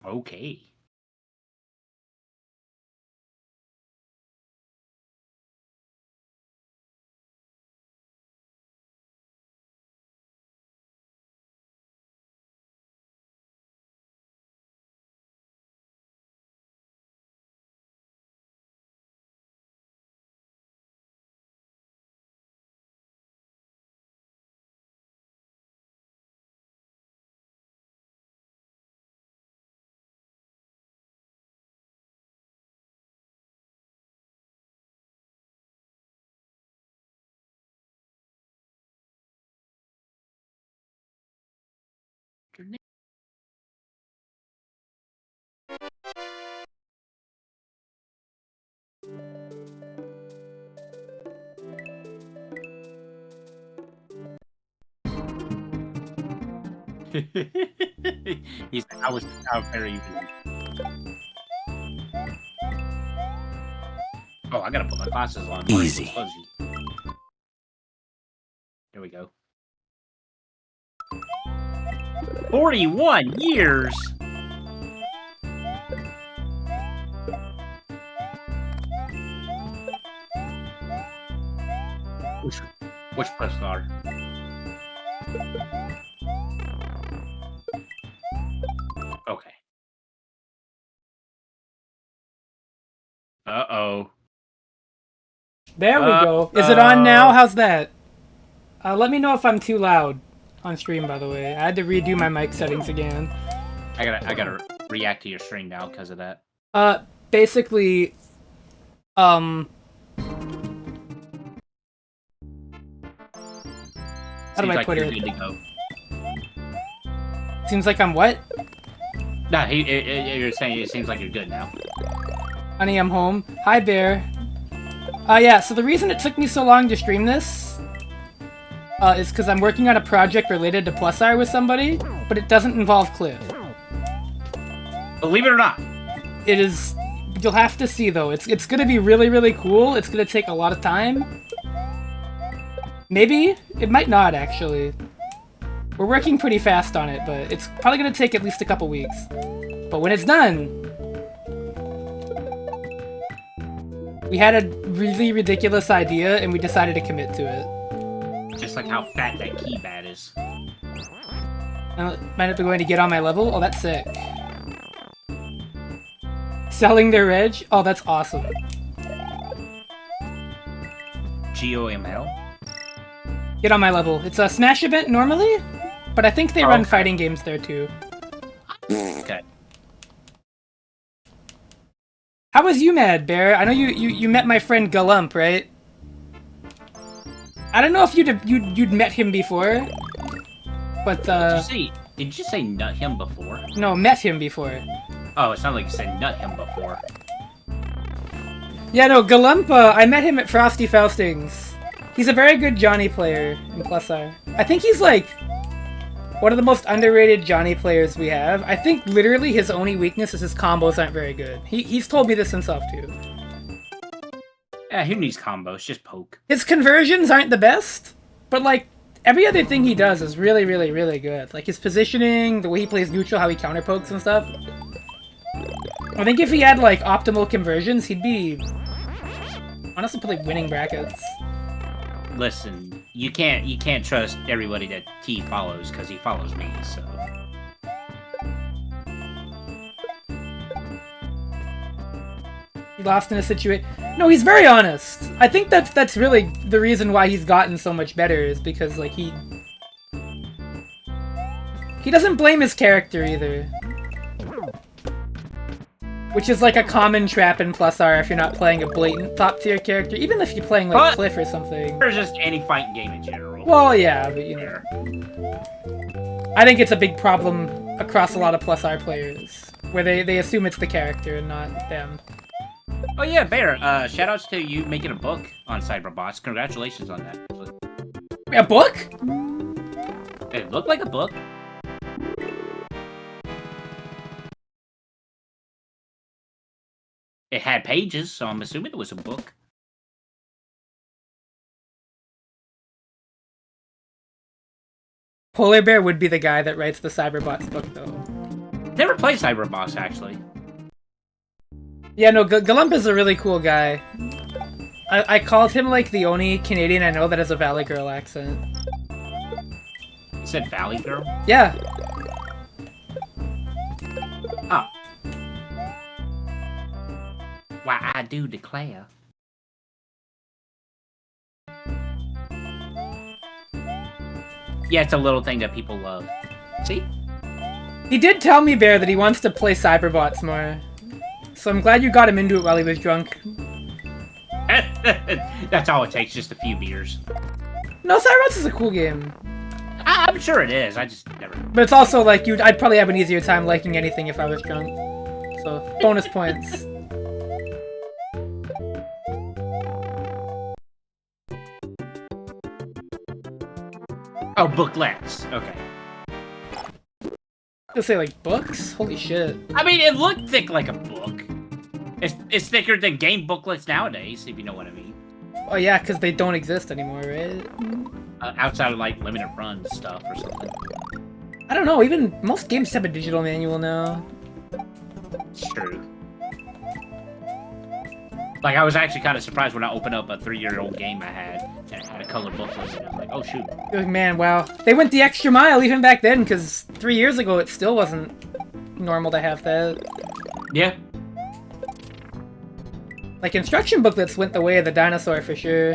Okay. He's like, I was out there even. Oh, I gotta put my glasses on. Easy. Fuzzy. There we go. 41 years? Which press card? Okay. Uh-oh. There we go. Is it on now? How's that? Let me know if I'm too loud on stream, by the way. I had to redo my mic settings again. I gotta react to your stream now because of that. Basically, how do I put it? Good to go. Seems like I'm what? No, you're saying it seems like you're good now. Honey, I'm home. Hi, Bear. Yeah, so the reason it took me so long to stream this is because I'm working on a project related to Plusar with somebody, but it doesn't involve Cliff. Believe it or not. It is... You'll have to see, though. It's gonna be really, really cool. It's gonna take a lot of time. Maybe? It might not, actually. We're working pretty fast on it, but it's probably gonna take at least a couple weeks. But when it's done... We had a really ridiculous idea, and we decided to commit to it. Just like how fat that keypad is. Might have been going to get on my level? Oh, that's sick. Selling their reg? Oh, that's awesome. GOML? Get on my level. It's a Smash event normally, but I think they run fighting games there too. Okay. How was you, Mad Bear? I know you met my friend Galump, right? I don't know if you'd met him before, but Did you say nut him before? No, met him before. Oh, it sounded like you said nut him before. Yeah, no, Galump, I met him at Frosty Faustings. He's a very good Johnny player in Plusar. I think he's like one of the most underrated Johnny players we have. I think literally his only weakness is his combos aren't very good. He's told me this himself too. Yeah, who needs combos? Just poke. His conversions aren't the best, but like every other thing he does is really, really, really good. Like his positioning, the way he plays neutral, how he counter pokes and stuff. I think if he had like optimal conversions, he'd be honestly probably winning brackets. Listen, you can't trust everybody that T follows because he follows me, so. He lost in a situation. No, he's very honest. I think that's really the reason why he's gotten so much better is because like he doesn't blame his character either. Which is like a common trap in Plusar if you're not playing a blatant top-tier character, even if you're playing like Cliff or something. Or just any fighting game in general. Well, yeah, but you know. I think it's a big problem across a lot of Plusar players, where they assume it's the character and not them. Oh yeah, Bear, shoutouts to you making a book on Cyberbots. Congratulations on that. A book? It looked like a book. It had pages, so I'm assuming it was a book. Polar Bear would be the guy that writes the Cyberbots book, though. Never played Cyberboss, actually. Yeah, no, Galump is a really cool guy. I called him, like, the only Canadian I know that has a Valley Girl accent. You said Valley Girl? Yeah. Oh. Why, I do declare. Yeah, it's a little thing that people love. See? He did tell me, Bear, that he wants to play Cyberbots more. So I'm glad you got him into it while he was drunk. That's all it takes, just a few beers. No, Cyberbots is a cool game. I'm sure it is, I just never... But it's also like, I'd probably have an easier time liking anything if I was drunk. So, bonus points. Oh, booklets. Okay. You'll say, like, books? Holy shit. I mean, it looked thick like a book. It's thicker than game booklets nowadays, if you know what I mean. Oh yeah, because they don't exist anymore, right? Outside of, like, limited run stuff or something. I don't know, even most games have a digital manual now. It's true. Like, I was actually kind of surprised when I opened up a 3-year-old game I had, and it had a color booklet, and I'm like, oh shoot. Like, man, wow. They went the extra mile even back then, because 3 years ago it still wasn't normal to have that. Yeah. Like, instruction booklets went the way of the dinosaur for sure.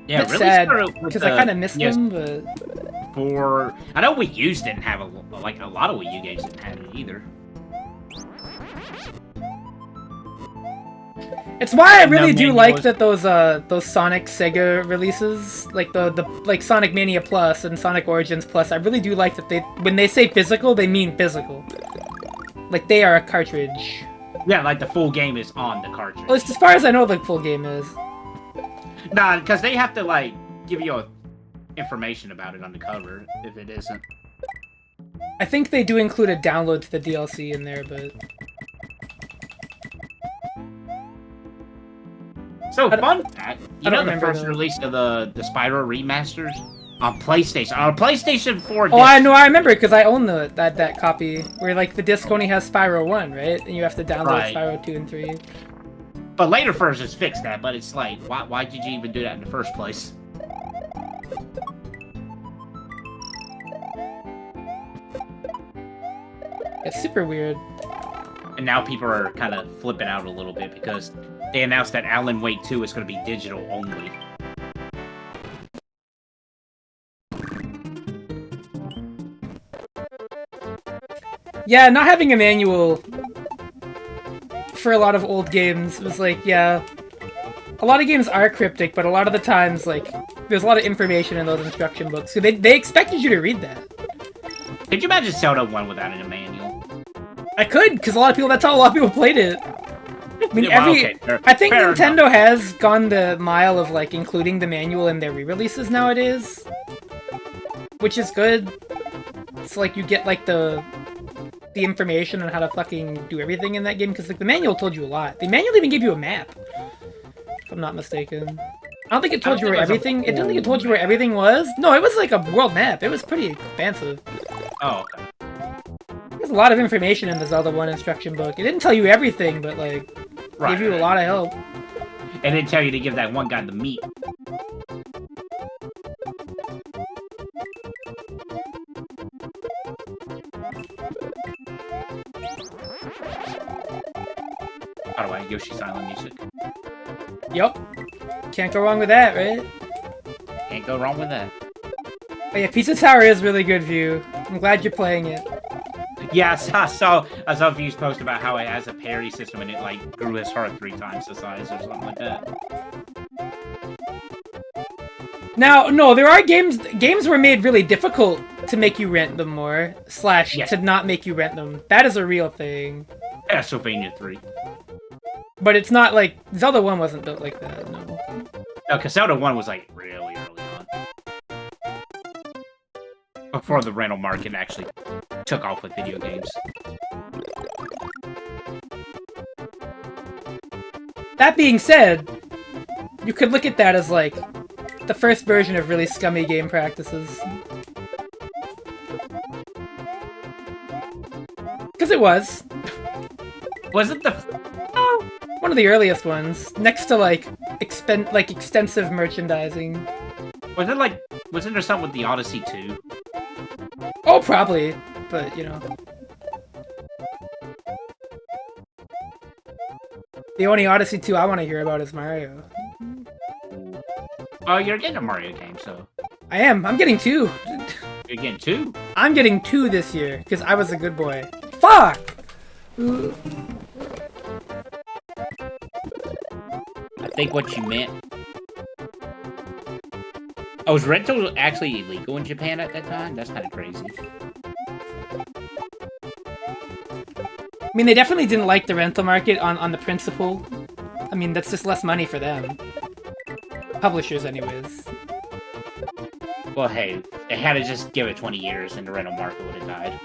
Yeah, it's really sad, because I kind of missed them, but... I know Wii U's didn't have a lot of Wii U games didn't have it either. It's why I really do like that those Sonic Sega releases, like like Sonic Mania Plus and Sonic Origins Plus. I really do like that when they say physical, they mean physical. Like they are a cartridge. Yeah, like the full game is on the cartridge. Well, as far as I know, the full game is. Nah, because they have to like give you information about it on the cover if it isn't. I think they do include a download to the DLC in there, but. So, fun fact, you know the first though. release of the Spyro remasters? On PlayStation. On PlayStation 4 Oh, I know, I remember, because I own that copy, where, like, the disc only has Spyro 1, right? And you have to download Spyro 2 and 3. But later versions fixed that, but it's like, why did you even do that in the first place? It's super weird. And now people are kind of flipping out a little bit, because they announced that Alan Wake 2 is going to be digital only. Yeah, not having a manual for a lot of old games was like, yeah, a lot of games are cryptic, but a lot of the times, like, there's a lot of information in those instruction books. So they expected you to read that. Could you imagine Zelda 1 without a manual? I could, because that's how a lot of people played it. I mean, I think Nintendo enough. has gone the mile of, like, including the manual in their re-releases nowadays. Which is good. It's like you get, like, the information on how to fucking do everything in that game, because, like, the manual told you a lot. The manual even gave you a map, if I'm not mistaken. I don't think it told you where everything... It didn't think it told you where everything was. No, it was like a world map. It was pretty expansive. Oh, okay. There's a lot of information in the Zelda 1 instruction book. It didn't tell you everything, but, like, gave you a lot of help. It didn't tell you to give that one guy the meat. By the way, Yoshi's Island music. Yup. Can't go wrong with that, right? Can't go wrong with that. Oh yeah, Pizza Tower is really good view. I'm glad you're playing it. Yes, I saw a Views post about how it has a parry system and it like grew his heart 3 times the size or something like that. Now, no, there are games were made really difficult to make you rent them more, / to not make you rent them. That is a real thing. Castlevania 3. But it's not like... Zelda 1 wasn't built like that, no. No, because Zelda 1 was like really early on. Before the rental market actually took off with video games. That being said, you could look at that as like the first version of really scummy game practices. Because it was. Was it the? Oh, One of the earliest ones. Next to, like, extensive merchandising. wasn't there something with the Odyssey 2? Oh, probably. But, you know. The only Odyssey 2 I want to hear about is Mario. Oh, you're getting a Mario game, so I am. I'm getting 2. you're getting 2. I'm getting 2 this year, because I was a good boy. Fuck! I think what you meant. Oh, was rental actually illegal in Japan at that time? That's kind of crazy. I mean, they definitely didn't like the rental market on the principle. I mean, that's just less money for them. Publishers, anyways. Well, hey, they had to just give it 20 years and the rental market would have died.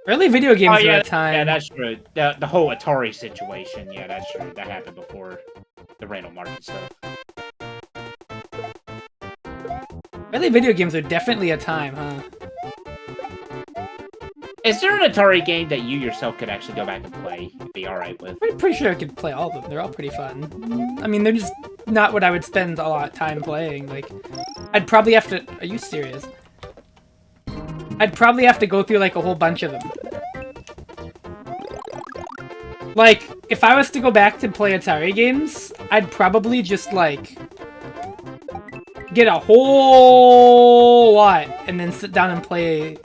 Early video games Oh, yeah, were a time. yeah, that's true. The whole Atari situation, yeah, that's true. That happened before the rental market stuff. Early video games are definitely a time, huh? Is there an Atari game that you yourself could actually go back and play and be alright with? I'm pretty sure I could play all of them. They're all pretty fun. I mean, they're just not what I would spend a lot of time playing. Like, I'd probably have to... Are you serious? I'd probably have to go through, like, a whole bunch of them. Like, if I was to go back to play Atari games, I'd probably just, like, get a whole lot and then sit down and play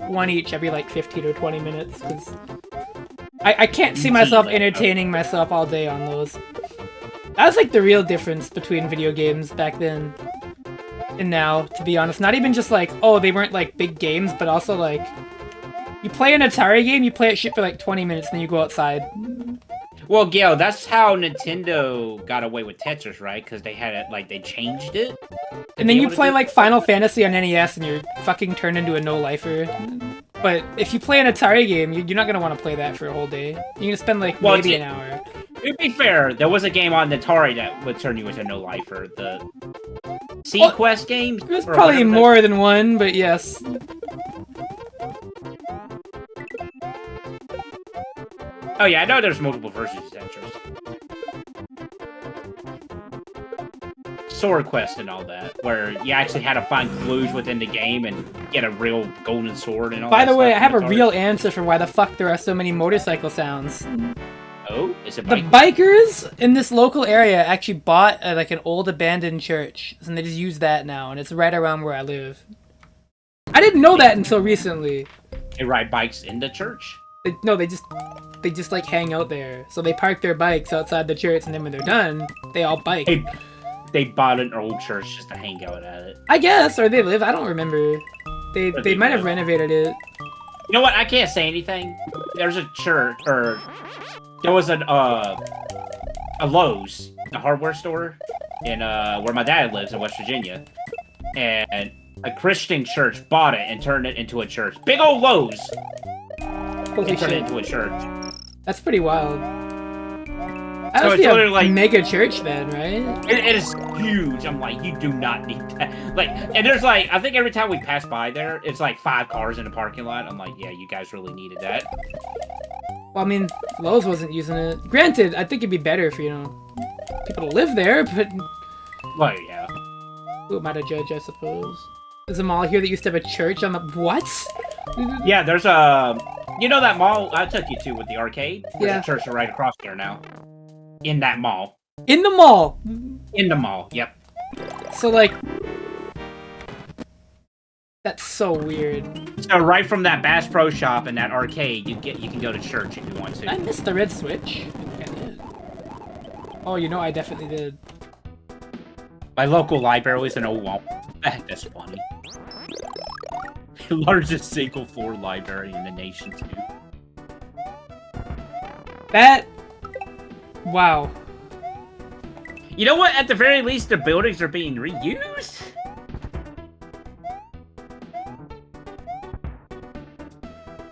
one each every, like, 15 or 20 minutes, because I can't see myself entertaining myself all day on those. That was, like, the real difference between video games back then and now, to be honest. Not even just, like, oh, they weren't, like, big games, but also, like, you play an Atari game, you play it shit for, like, 20 minutes, and then you go outside. Well, Gail, that's how Nintendo got away with Tetris, right? Because they had it, like, they changed it. And then you play, like, Final Fantasy on NES, and you're fucking turned into a no-lifer. But if you play an Atari game, you're not gonna want to play that for a whole day. You're gonna spend, like, maybe an hour. To be fair, there was a game on Atari that would turn you into a no-lifer. The Sequest game? There's probably more than one, but yes. Oh yeah, I know there's multiple versions of Tetris. Sword Quest and all that, where you actually had to find clues within the game and get a real golden sword and all that. By the way, I have a real answer for why the fuck there are so many motorcycle sounds. Oh, is it the bikers in this local area actually bought like an old abandoned church, and they just use that now, and it's right around where I live. I didn't know that until recently. They ride bikes in the church? No, they just like hang out there. So they park their bikes outside the church, and then when they're done, they all bike. They bought an old church just to hang out at it. I guess, or they live. I don't remember. They might have renovated it. You know what? I can't say anything. There's a church, or there was a Lowe's, a hardware store, in where my dad lives in West Virginia, and a Christian church bought it and turned it into a church. Big old Lowe's. Holy turned shit. it into a church. That's pretty wild. So That it's was literally a like mega church then, right? it is huge. I'm like, you do not need that. Like, and there's like, I think every time we pass by there, it's like 5 cars in the parking lot. I'm like, yeah, you guys really needed that. Well, I mean, Lowe's wasn't using it. Granted, I think it'd be better for, you know, people to live there, but... Well, yeah. Who am I to judge, I suppose? There's a mall here that used to have a church on the... What? Yeah, there's a... You know that mall I took you to with the arcade? There's a church right across there now. In that mall. In the mall? In the mall, yep. So, like... That's so weird. So right from that Bass Pro Shop and that arcade, you can go to church if you want to. I missed the red switch. I did. Oh, you know I definitely did. My local library is an old wall. That's funny. The largest single-floor library in the nation, too. That... Wow. You know what? At the very least, the buildings are being reused?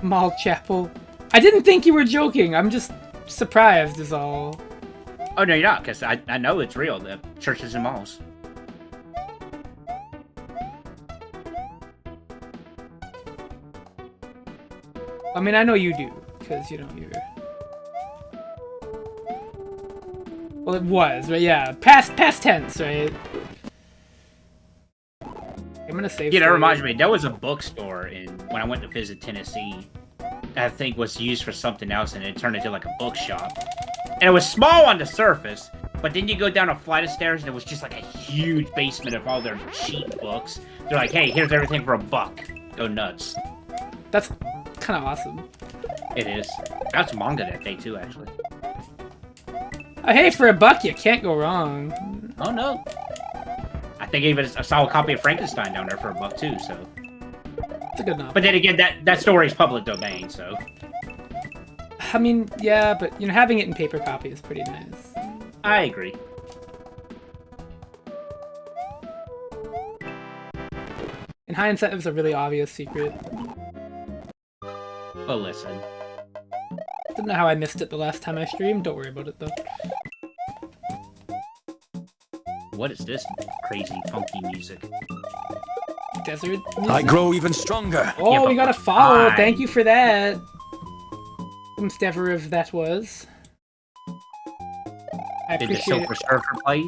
Mall Chapel. I didn't think you were joking. I'm just surprised is all. Oh, no, you're not, because I know it's real, the churches and malls. I mean, I know you do, because, you know, you're... Well, it was, but yeah, past tense, right? I'm gonna save. Yeah, that reminds me, there was a bookstore when I went to visit Tennessee. I think was used for something else, and it turned into like a bookshop. And it was small on the surface, but then you go down a flight of stairs, and it was just like a huge basement of all their cheap books. They're like, hey, here's everything for $1. Go nuts. That's kind of awesome. It is. That's manga that day too, actually. Hey, for $1, you can't go wrong. Oh no. I think even I saw a copy of Frankenstein down there for $1 too, so. It's a good novel. But then again, that story is public domain, so. I mean, yeah, but you know, having it in paper copy is pretty nice. I agree. In hindsight, it was a really obvious secret. Oh, listen. Don't know how I missed it the last time I streamed. Don't worry about it though. What is this crazy funky music? Desert music? I grow even stronger. Oh, Yeah, we got a but follow. why? Thank you for that. Whomstever if that was. I Did the appreciate Silver it. Surfer play?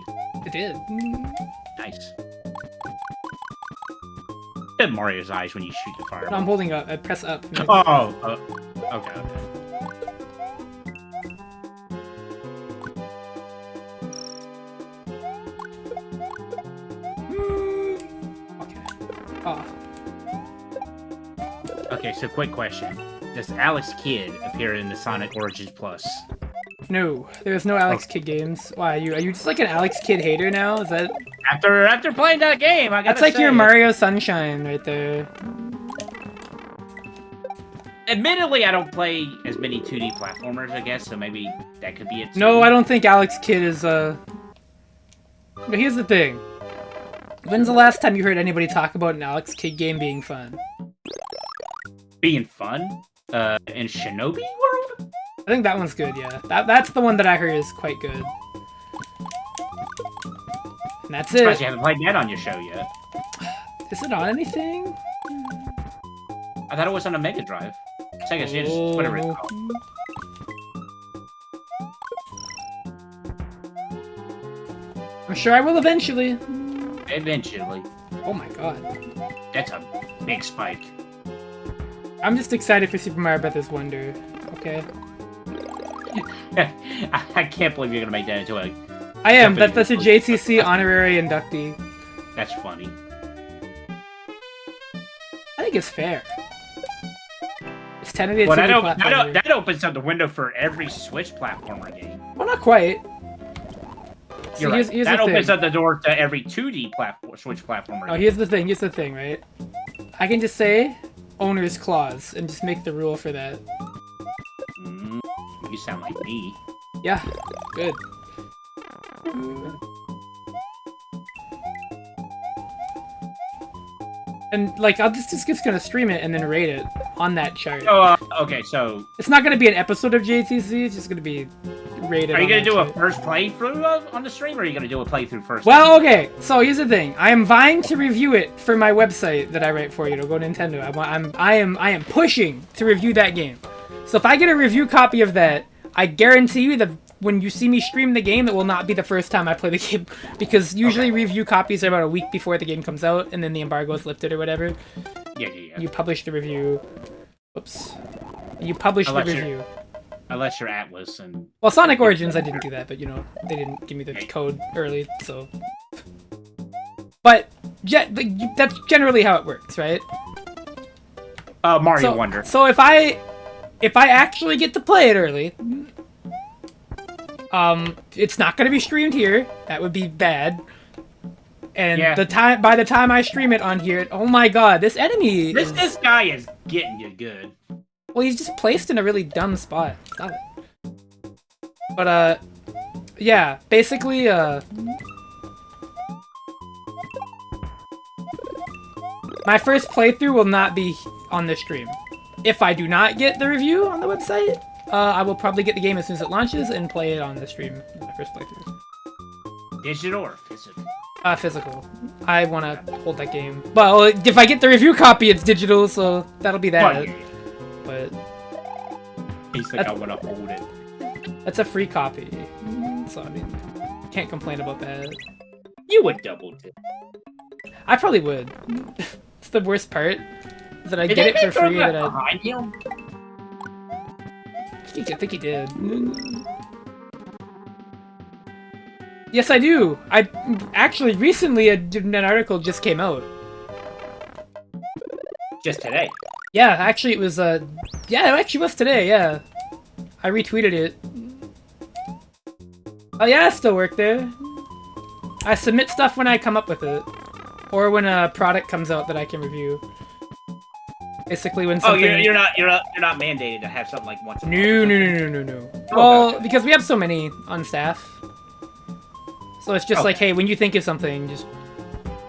It did. Nice. Look at Mario's eyes when you shoot the No, I'm fireball. holding up. I press up. Oh, okay. Okay. Oh. Okay, so quick question. Does Alex Kidd appear in the Sonic Origins Plus? No, there's no Alex Kidd games. Why, are you just like an Alex Kidd hater now? Is that... After playing that game, I gotta That's like say, your Mario Sunshine right there. Admittedly, I don't play as many 2D platformers, I guess, so maybe that could be it. No, I don't think Alex Kidd is, But here's the thing. When's the last time you heard anybody talk about an Alex Kidd game being fun? Being fun? In Shinobi World? I think that one's good, yeah. That's the one that I heard is quite good. And that's I'm surprised it. you haven't played that on your show yet. Is it on anything? I thought it was on a Mega Drive. Sega Genesis, whatever it's called. I'm sure I will eventually. Eventually. Oh my god. That's a big spike. I'm just excited for Super Mario Bros. Wonder. Okay. I can't believe you're gonna make that into a... I am. That's a JCC honorary inductee. That's funny. I think it's fair. It's technically a Well, 2D platformer. that opens up the window for every Switch platformer game. Well, not quite. See, You're right. here's That the opens thing. up the door to every 2D Switch platformer Oh, game. here's the thing. Here's the thing, right? I can just say owner's clause and just make the rule for that. You sound like me. Yeah, good. And like, I'm just gonna stream it and then rate it on that chart. Oh, okay, so... It's not gonna be an episode of JTC. It's just gonna be rated. Are you on gonna that do a chart. first playthrough on the stream, or are you gonna do a playthrough first? Well, okay. So here's the thing. I am vying to review it for my website that I write for. You know, Go Nintendo. I am pushing to review that game. So if I get a review copy of that, I guarantee you that when you see me stream the game, it will not be the first time I play the game, because usually review copies are about a week before the game comes out, and then the embargo is lifted or whatever. Yeah. You publish the review. Oops. You publish the review. Unless you're Atlas and... Well, Sonic Origins, I didn't do that, but you know, they didn't give me the code early, so. But that's generally how it works, right? Mario Wonder. So if I actually get to play it early, it's not going to be streamed here. That would be bad. And by the time I stream it on here, oh my god, this enemy This guy is getting you good. Well, he's just placed in a really dumb spot. Stop it. But, yeah, basically, my first playthrough will not be on the stream. If I do not get the review on the website, I will probably get the game as soon as it launches and play it on the stream. my first playthrough. Digital or physical? Physical. I want to hold that game. Well, if I get the review copy, it's digital, so that'll be that. But he's like, I want to hold it. That's a free copy, so I mean, can't complain about that. You would double dip. I probably would. It's the worst part, is that I get it for free. That I think he did. Yes, I do. I actually recently an article just came out. Just today. Yeah, actually it was yeah, it actually was today. Yeah, I retweeted it. Oh yeah, I still work there. I submit stuff when I come up with it, or when a product comes out that I can review. Basically, when something. Oh, you're not mandated to have something like once a month. No. Well, because we have so many on staff, so it's just like, hey, when you think of something, just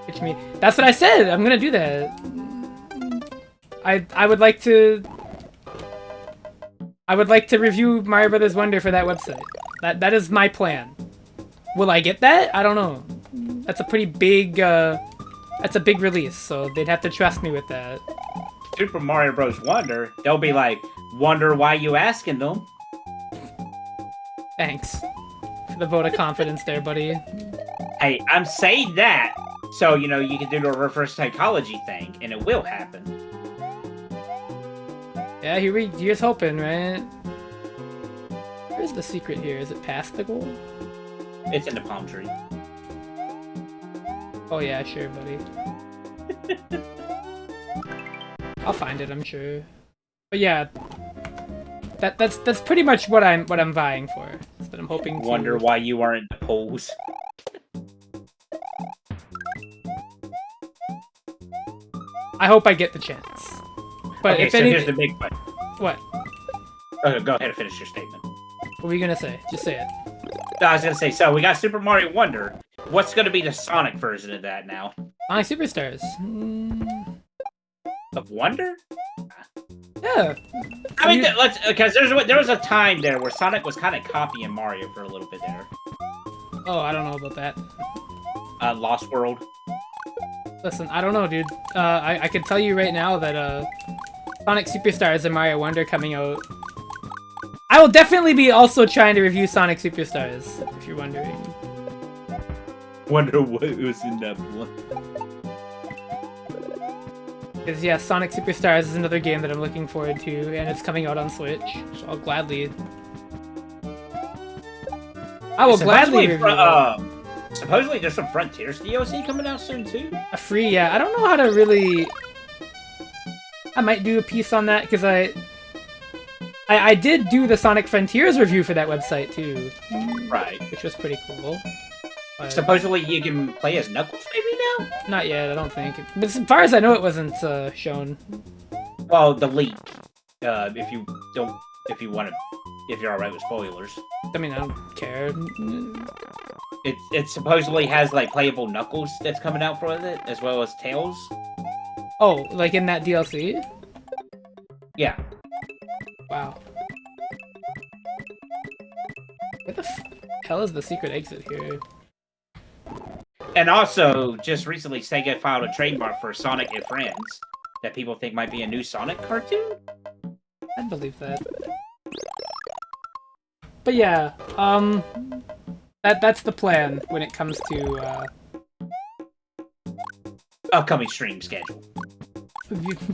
pitch me. That's what I said. I'm gonna do that. I would like to review Mario Brothers Wonder for that website. That is my plan. Will I get that? I don't know. That's a pretty big that's a big release, so they'd have to trust me with that. Super Mario Bros. Wonder, they'll be like, wonder why you asking them. Thanks for the vote of confidence there, buddy. Hey, I'm saying that so you know you can do the reverse psychology thing, and it will happen. Yeah, here's hoping, right? Where's the secret here? Is it past the goal? It's in the palm tree. Oh yeah, sure, buddy. I'll find it, I'm sure. But yeah, that's pretty much what I'm vying for. Is that I'm hoping to wonder why you aren't in the polls. I hope I get the chance. But okay, if so any... here's the big one. What? Okay, go ahead and finish your statement. What were you gonna say? Just say it. I was gonna say, so we got Super Mario Wonder. What's gonna be the Sonic version of that now? Sonic Superstars. Of Wonder? Yeah. I mean, let's because there was a time there where Sonic was kind of copying Mario for a little bit there. Oh, I don't know about that. Lost World. Listen, I don't know, dude. I can tell you right now that Sonic Superstars and Mario Wonder coming out. I will definitely be also trying to review Sonic Superstars, if you're wondering. Wonder what was in that one. Because, yeah, Sonic Superstars is another game that I'm looking forward to, and it's coming out on Switch, so I'll gladly... I will gladly review it. Supposedly there's some Frontiers DLC coming out soon, too? A free, yeah. I don't know how to really... I might do a piece on that, because I did do the Sonic Frontiers review for that website, too. Right. Which was pretty cool. But supposedly you can play as Knuckles maybe now? Not yet, I don't think. But as far as I know, it wasn't shown. Well, the leak. If you're alright with spoilers. I mean, I don't care. It supposedly has, like, playable Knuckles that's coming out for it, as well as Tails. Oh, like in that DLC? Yeah. Wow. Where the hell is the secret exit here? And also, just recently, Sega filed a trademark for Sonic and Friends that people think might be a new Sonic cartoon? I believe that. But yeah, that's the plan when it comes to, upcoming stream schedule.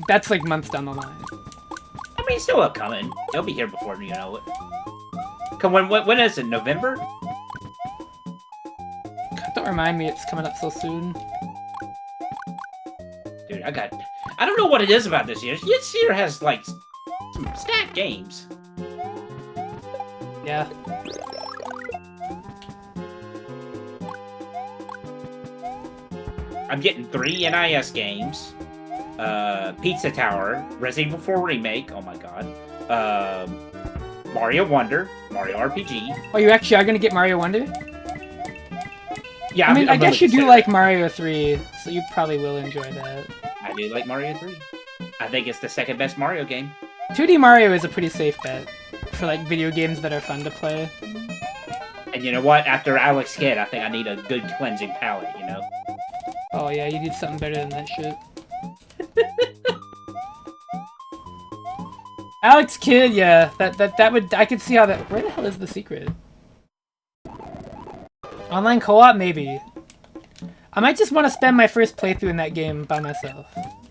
That's like months down the line. I mean, it's still upcoming. It'll be here before you know it. Come when is it? November? Don't remind me it's coming up so soon. Dude, I don't know what it is about this year. This year has, like, some stacked games. Yeah. I'm getting 3 NIS games. Pizza Tower, Resident Evil 4 Remake, oh my god. Mario Wonder, Mario RPG. Oh, you actually are gonna get Mario Wonder? Yeah, I mean, I guess you do consider like Mario 3, so you probably will enjoy that. I do like Mario 3. I think it's the second best Mario game. 2D Mario is a pretty safe bet for like video games that are fun to play. And you know what? After Alex Kidd, I think I need a good cleansing palate, you know? Oh yeah, you need something better than that shit. Alex Kidd, yeah, that would, I could see how that, where the hell is the secret? Online co-op, maybe. I might just want to spend my first playthrough in that game by myself.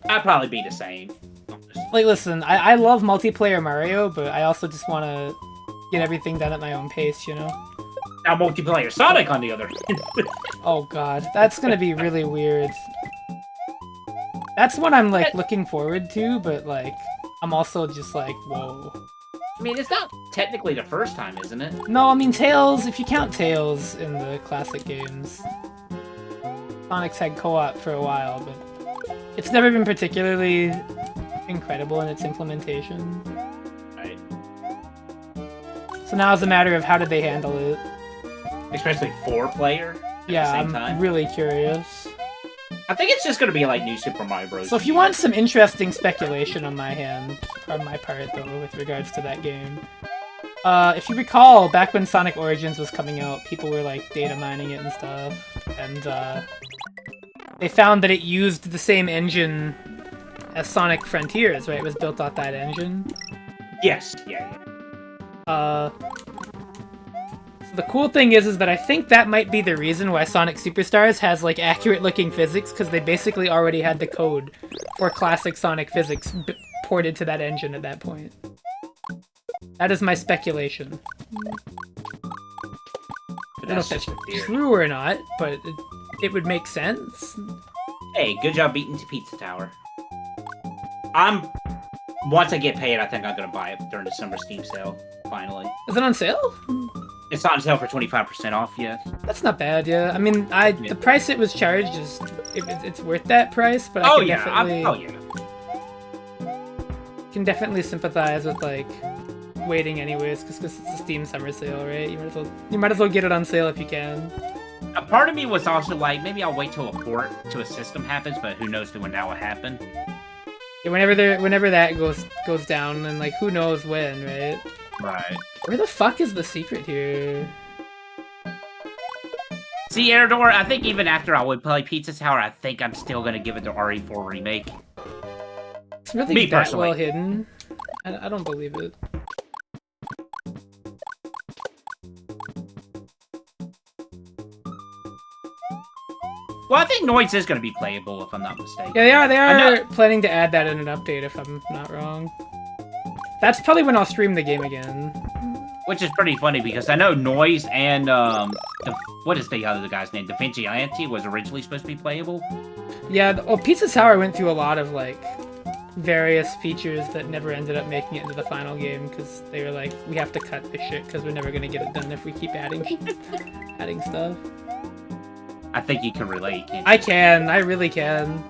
I'd probably be the same. Like, listen, I love multiplayer Mario, but I also just want to get everything done at my own pace, you know? Now multiplayer Sonic, on the other hand. Oh god, that's gonna be really weird. That's what I'm, like, looking forward to, but, like, I'm also just like, whoa. I mean, it's not technically the first time, isn't it? No, I mean, Tails, if you count Tails in the classic games. Sonic's had co-op for a while, but it's never been particularly incredible in its implementation. Right. So now it's a matter of how did they handle it. Especially 4-player at the same time. I'm really curious. I think it's just gonna be like New Super Mario Bros. So if you want some interesting speculation on my part, though, with regards to that game, if you recall, back when Sonic Origins was coming out, people were like data mining it and stuff, and they found that it used the same engine as Sonic Frontiers, right? It was built off that engine. Yes, yeah. So the cool thing is that I think that might be the reason why Sonic Superstars has, like, accurate-looking physics, because they basically already had the code for classic Sonic physics ported to that engine at that point. That is my speculation. I don't know if that's true or not, but it would make sense. Hey, good job beating the Pizza Tower. Once I get paid, I think I'm gonna buy it during the summer Steam sale, finally. Is it on sale? It's on sale for 25% off, yeah. That's not bad, yeah. I mean, the price it was charged is, it's worth that price, but I can definitely sympathize with, like, waiting anyways, because it's a Steam summer sale, right? You might as well get it on sale if you can. A part of me was also like, maybe I'll wait till a port to a system happens, but who knows when that will happen. Yeah, whenever that goes down, and, like, who knows when, right? Right. Where the fuck is the secret here? See, Eridor, I think even after I would play Pizza Tower, I think I'm still gonna give it the RE4 remake. It's really that well hidden. I don't believe it. Well, I think Noise is gonna be playable, if I'm not mistaken. Yeah, they are planning to add that in an update, if I'm not wrong. That's probably when I'll stream the game again. Which is pretty funny, because I know Noise and, what is the other guy's name? Da Vinci was originally supposed to be playable. Yeah, well, Pizza Tower went through a lot of, like, various features that never ended up making it into the final game, because they were like, we have to cut this shit, because we're never going to get it done if we keep adding stuff. I think you can relate, can't you? I can, I really can.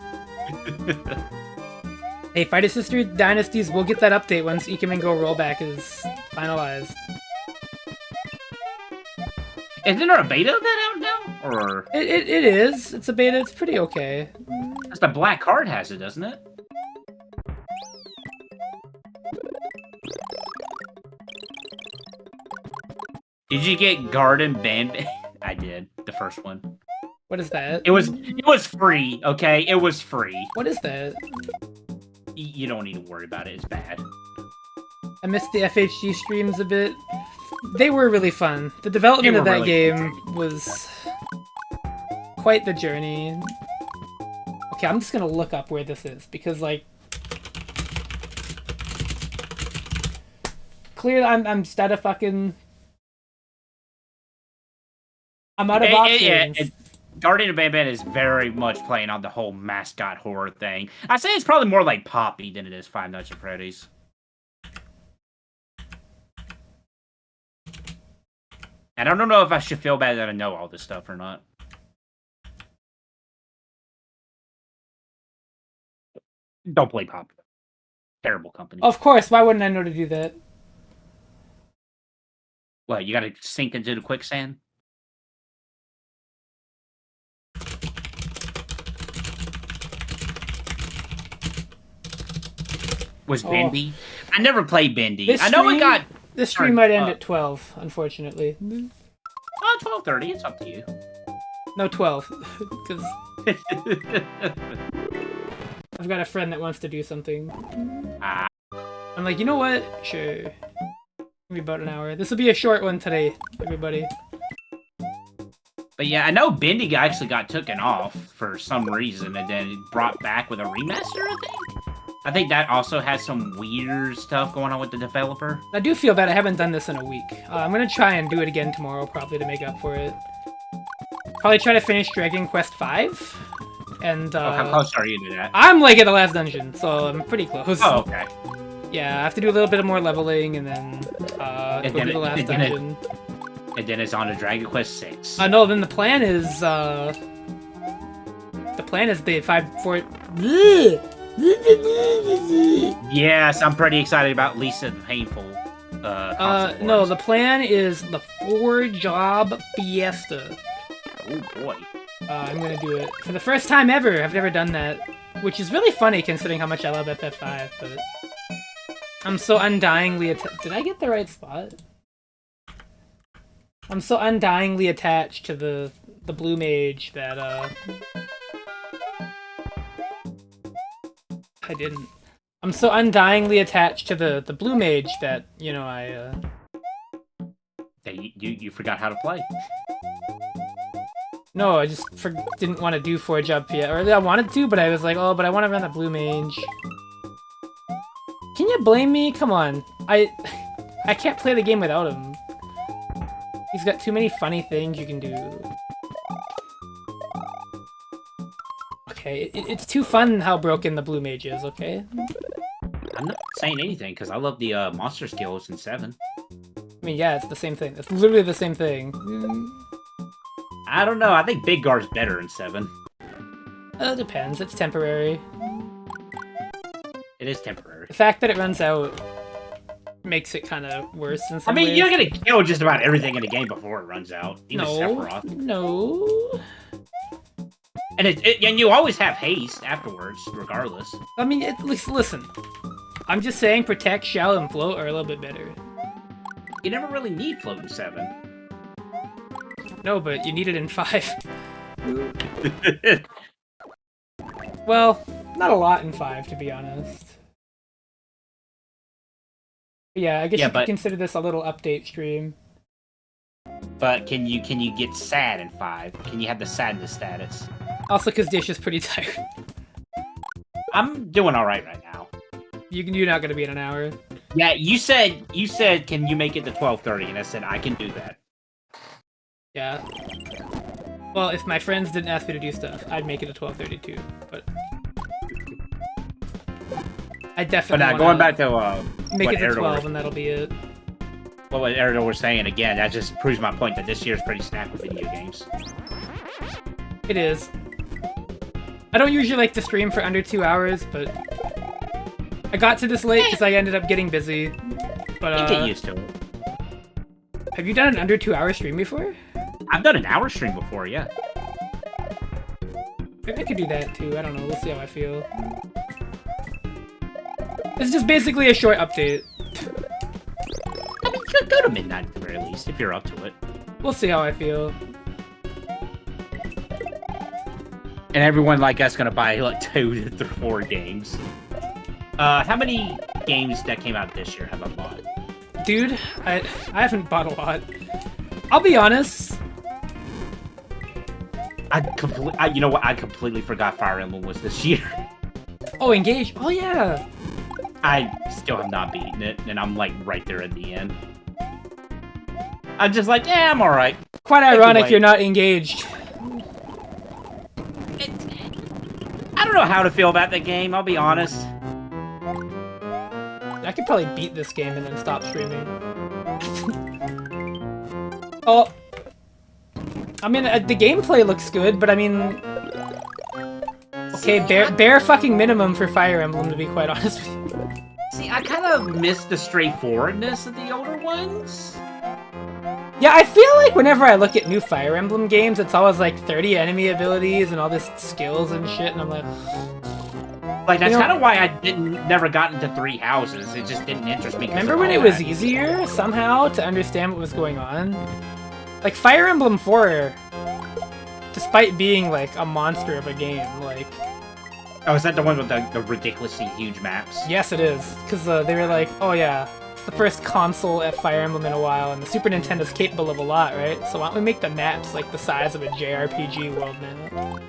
Hey, Fighter Sister Dynasties, we'll get that update once Ikemen Go rollback is finalized. Isn't there a beta of that out now? Or it is. It's a beta. It's pretty okay. Because the black card has it, doesn't it? Did you get Garden Band? I did. The first one. What is that? It was free, okay? It was free. What is that? You don't need to worry about it. It's bad. I missed the FHG streams a bit. They were really fun. The development of that game was quite the journey. Okay, I'm just gonna look up where this is, because, like, clearly I'm just out of fucking... I'm out of options. Yeah, Guardian of Banban is very much playing on the whole mascot horror thing. I'd say it's probably more like Poppy than it is Five Nights at Freddy's. And I don't know if I should feel bad that I know all this stuff or not. Don't play Poppy. Terrible company. Of course, why wouldn't I know to do that? What, you gotta sink into the quicksand? Was Bendy? I never played Bendy. I know it got... This stream might end at 12, unfortunately. Oh, 12:30. It's up to you. No, 12. Because I've got a friend that wants to do something. I'm like, you know what? Sure. Maybe about an hour. This will be a short one today, everybody. But yeah, I know Bendy actually got taken off for some reason and then brought back with a remaster, I think? I think that also has some weird stuff going on with the developer. I do feel bad I haven't done this in a week. I'm gonna try and do it again tomorrow, probably, to make up for it. Probably try to finish Dragon Quest V. And, how close are you to that? I'm, like, at the last dungeon, so I'm pretty close. Oh, okay. Yeah, I have to do a little bit more leveling, and then, go to the last dungeon. And then it's on to Dragon Quest VI. No, then the plan is, the 4... Yes, I'm pretty excited about Lisa the Painful. No, the plan is the 4-job fiesta. Oh boy. I'm gonna do it for the first time ever. I've never done that, which is really funny considering how much I love FF5. But I'm so undyingly did I get the right spot? I'm so undyingly attached to the blue mage that I didn't. I'm so undyingly attached to the blue mage that, you know, That you forgot how to play. No, I just didn't want to do 4-job yet. Or I wanted to, but I was like, oh, but I want to run the blue mage. Can you blame me? Come on. I can't play the game without him. He's got too many funny things you can do. Okay, it's too fun how broken the blue mage is, okay? I'm not saying anything, because I love the monster skills in 7. I mean, yeah, it's the same thing. It's literally the same thing. I don't know, I think Big Guard's better in 7. It depends, it's temporary. It is temporary. The fact that it runs out makes it kind of worse in some ways. You're gonna kill just about everything in the game before it runs out. Even Sephiroth. No. And and you always have haste afterwards, regardless. I mean, listen. I'm just saying Protect, Shell, and Float are a little bit better. You never really need Float in 7. No, but you need it in 5. Well, not a lot in 5, to be honest. But yeah, I guess you could consider this a little update stream. But can you get sad in 5? Can you have the sadness status? Also, because Dish is pretty tired. I'm doing alright right now. You're not gonna be in an hour. Yeah, you said, can you make it to 12:30? And I said, I can do that. Yeah. Well, if my friends didn't ask me to do stuff, I'd make it to 12:30 too, but... I definitely But going back to, make it to 12 and that'll be it. Well, what Erdal was saying, again, that just proves my point that this year's pretty stacked with video games. It is. I don't usually like to stream for under 2 hours, but... I got to this late because I ended up getting busy, but You get used to it. Have you done an under 2 hour stream before? I've done an hour stream before, yeah. Maybe I could do that too, I don't know, we'll see how I feel. It's just basically a short update. I mean, go to midnight at the very least, if you're up to it. We'll see how I feel. And everyone like us gonna buy like 2 to 4 games. How many games that came out this year have I bought? Dude, I haven't bought a lot. I'll be honest. You know what? I completely forgot Fire Emblem was this year. Oh, Engage. Oh yeah. I still have not beaten it, and I'm like right there at the end. I'm just like, yeah, I'm alright. Quite ironic you're not engaged. I don't know how to feel about the game, I'll be honest. I could probably beat this game and then stop streaming. Oh. I mean, the gameplay looks good, but I mean... Okay, bare fucking minimum for Fire Emblem, to be quite honest with you. See, I kind of miss the straightforwardness of the older ones. Yeah, I feel like whenever I look at new Fire Emblem games, it's always like 30 enemy abilities and all this skills and shit, and I'm like... Like, that's kind of why I never got into 3 Houses. It just didn't interest me. Remember when it was easier, somehow, to understand what was going on? Like, Fire Emblem 4, despite being, like, a monster of a game, like... Oh, is that the one with the ridiculously huge maps? Yes, it is. Because they were like, oh yeah, it's the first console at Fire Emblem in a while, and the Super Nintendo's capable of a lot, right? So why don't we make the maps, like, the size of a JRPG world map?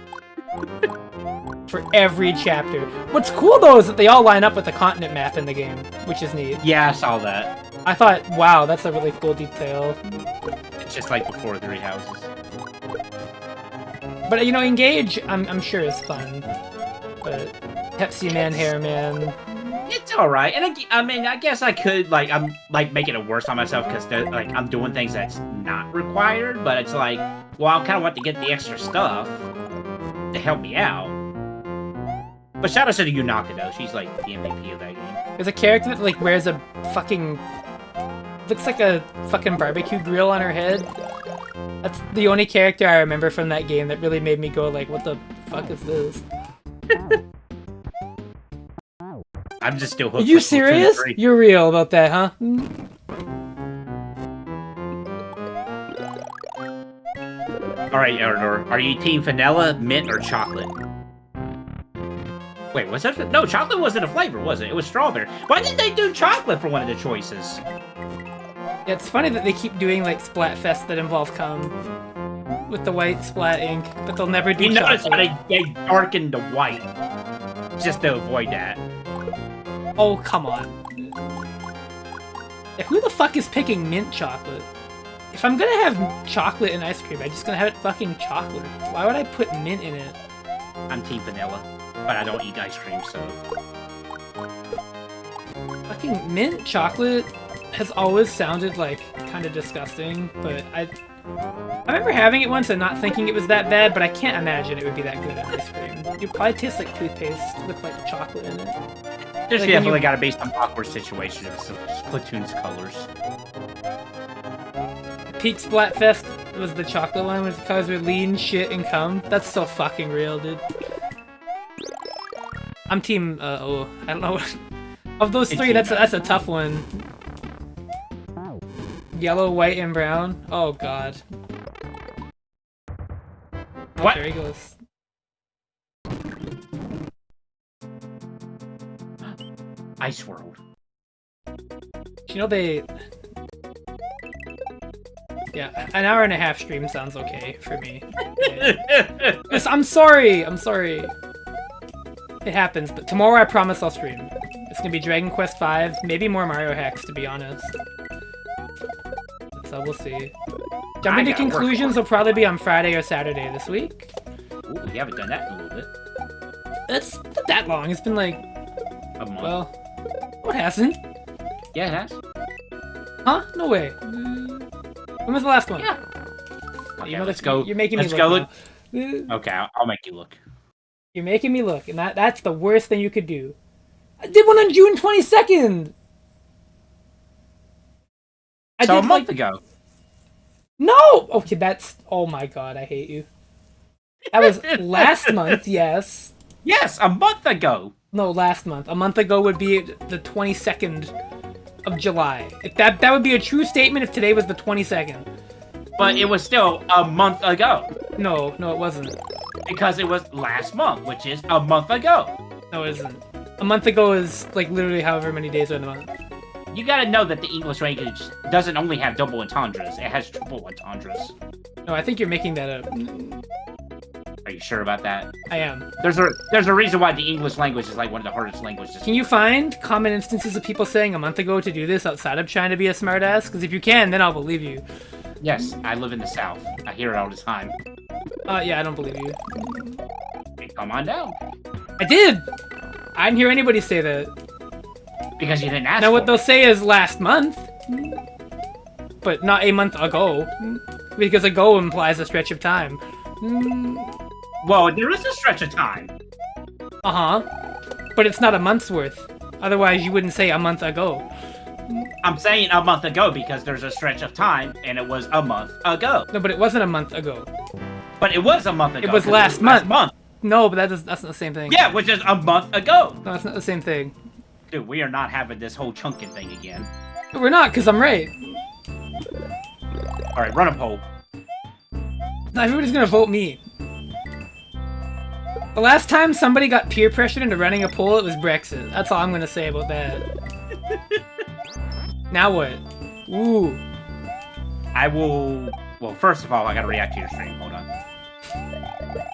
For every chapter. What's cool, though, is that they all line up with the continent map in the game, which is neat. Yeah, I saw that. I thought, wow, that's a really cool detail. It's just like before Three Houses. But, you know, Engage, I'm sure is fun. But Pepsi Man, Hair Man... It's alright, and I mean, I guess I could, like, I'm, like, making it worse on myself, because, like, I'm doing things that's not required, but it's like, well, I kind of want to get the extra stuff to help me out. But shout out to Yunaka, though. She's, like, the MVP of that game. There's a character that, like, wears a fucking... looks like a fucking barbecue grill on her head. That's the only character I remember from that game that really made me go, like, what the fuck is this? I'm just still hooked. Are you serious? You're real about that, huh? Alright, Eridor. Are you team vanilla, mint, or chocolate? Wait, was that... No, chocolate wasn't a flavor, was it? It was strawberry. Why did they do chocolate for one of the choices? Yeah, it's funny that they keep doing, like, Splatfest that involve cum. With the white splat ink, but they'll never do chocolate. You notice how they darkened the white. Just to avoid that. Oh, come on. Yeah, who the fuck is picking mint chocolate? If I'm gonna have chocolate and ice cream, I'm just gonna have it fucking chocolate. Why would I put mint in it? I'm team vanilla, but I don't eat ice cream, so... Fucking mint chocolate has always sounded, like, kind of disgusting, but I remember having it once and not thinking it was that bad, but I can't imagine it would be that good at ice cream. It probably tastes like toothpaste with, like, chocolate in it. There's Like, definitely got to be some awkward situation of Splatoon's colors. Peak Splatfest was the chocolate one, where the colors were lean, shit, and cum. That's so fucking real, dude. I'm team, I don't know. Of those three, that's a tough one. Yellow, white, and brown? Oh, God. Oh, What? there he goes. Ice World. You know, they... Yeah, an hour and a half stream sounds okay for me. Yeah. Yes, I'm sorry! I'm sorry. It happens, but tomorrow I promise I'll stream. It's gonna be Dragon Quest V, maybe more Mario hacks, to be honest. So we'll see. Jumping to conclusions will probably be on Friday or Saturday this week. Ooh, we haven't done that in a little bit. It's not that long. It's been like... A month. Well... What hasn't? Yeah, it has. Huh? No way. When was the last one? Yeah. Okay, You know, let's go. You're making me let's look. go now. look. Okay, I'll make you look. You're making me look, and that's the worst thing you could do. I did one on June 22nd! So a month ago. No! Okay, that's... Oh my god, I hate you. That was last month, yes. Yes, a month ago. No, last month. A month ago would be the 22nd of July. If that would be a true statement if today was the 22nd. But it was still a month ago. No, it wasn't. Because it was last month, which is a month ago. No, it isn't. A month ago is, like, literally however many days are in a month. You gotta know that the English language doesn't only have double entendres, it has triple entendres. No, I think you're making that up. Are you sure about that? I am. There's a reason why the English language is like one of the hardest languages. Can you find common instances of people saying a month ago to do this outside of trying to be a smartass? Because if you can, then I'll believe you. Yes, I live in the South. I hear it all the time. Yeah, I don't believe you. Hey, come on down. I did! I didn't hear anybody say that. Because you didn't ask Now what for they'll it. say is last month. But not a month ago. Because ago implies a stretch of time. Well, there is a stretch of time. Uh-huh. But it's not a month's worth. Otherwise, you wouldn't say a month ago. I'm saying a month ago because there's a stretch of time, and it was a month ago. No, but it wasn't a month ago. But it was a month ago. It was 'cause last month. No, but that's not the same thing. Yeah, which is a month ago. No, it's not the same thing. Dude, we are not having this whole chunking thing again. But we're not, because I'm right. Alright, run a poll. Everybody's gonna vote me. The last time somebody got peer pressured into running a poll, it was Brexit. That's all I'm gonna say about that. Now what? Ooh. I will... Well, first of all, I gotta react to your stream. Hold on.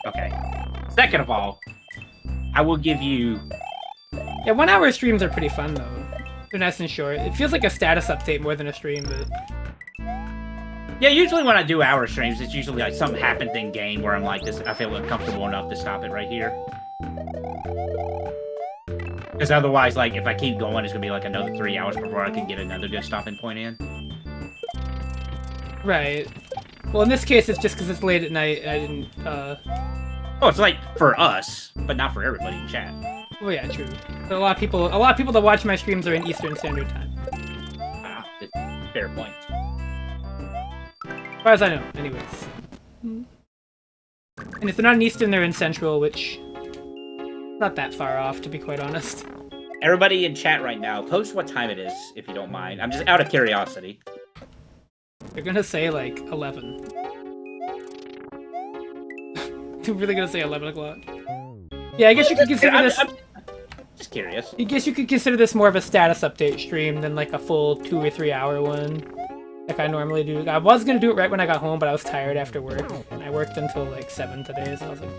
Okay. Second of all, I will give you... Yeah, 1 hour streams are pretty fun, though. They're nice and short. It feels like a status update more than a stream, but... Yeah, usually when I do hour streams, it's usually like something happens in game where I'm like, this. I feel uncomfortable enough to stop it right here. Because otherwise, like, if I keep going, it's gonna be like another 3 hours before I can get another good stopping point in. Right. Well, in this case, it's just because it's late at night and I didn't, Oh, it's like for us, but not for everybody in chat. Well, yeah, true. But a lot of people that watch my streams are in Eastern Standard Time. Ah, fair point. As far as I know, anyways. And if they're not in Eastern, they're in Central, which... not that far off, to be quite honest. Everybody in chat right now, post what time it is, if you don't mind. I'm just out of curiosity. They're gonna say, like, 11. They're really gonna say 11 o'clock. Yeah, I guess you could consider this... I'm just curious. I guess you could consider this more of a status update stream than, like, a full 2 or 3 hour one. Like I normally do. I was gonna do it right when I got home, but I was tired after work. And I worked until, like, 7 today, so I was like...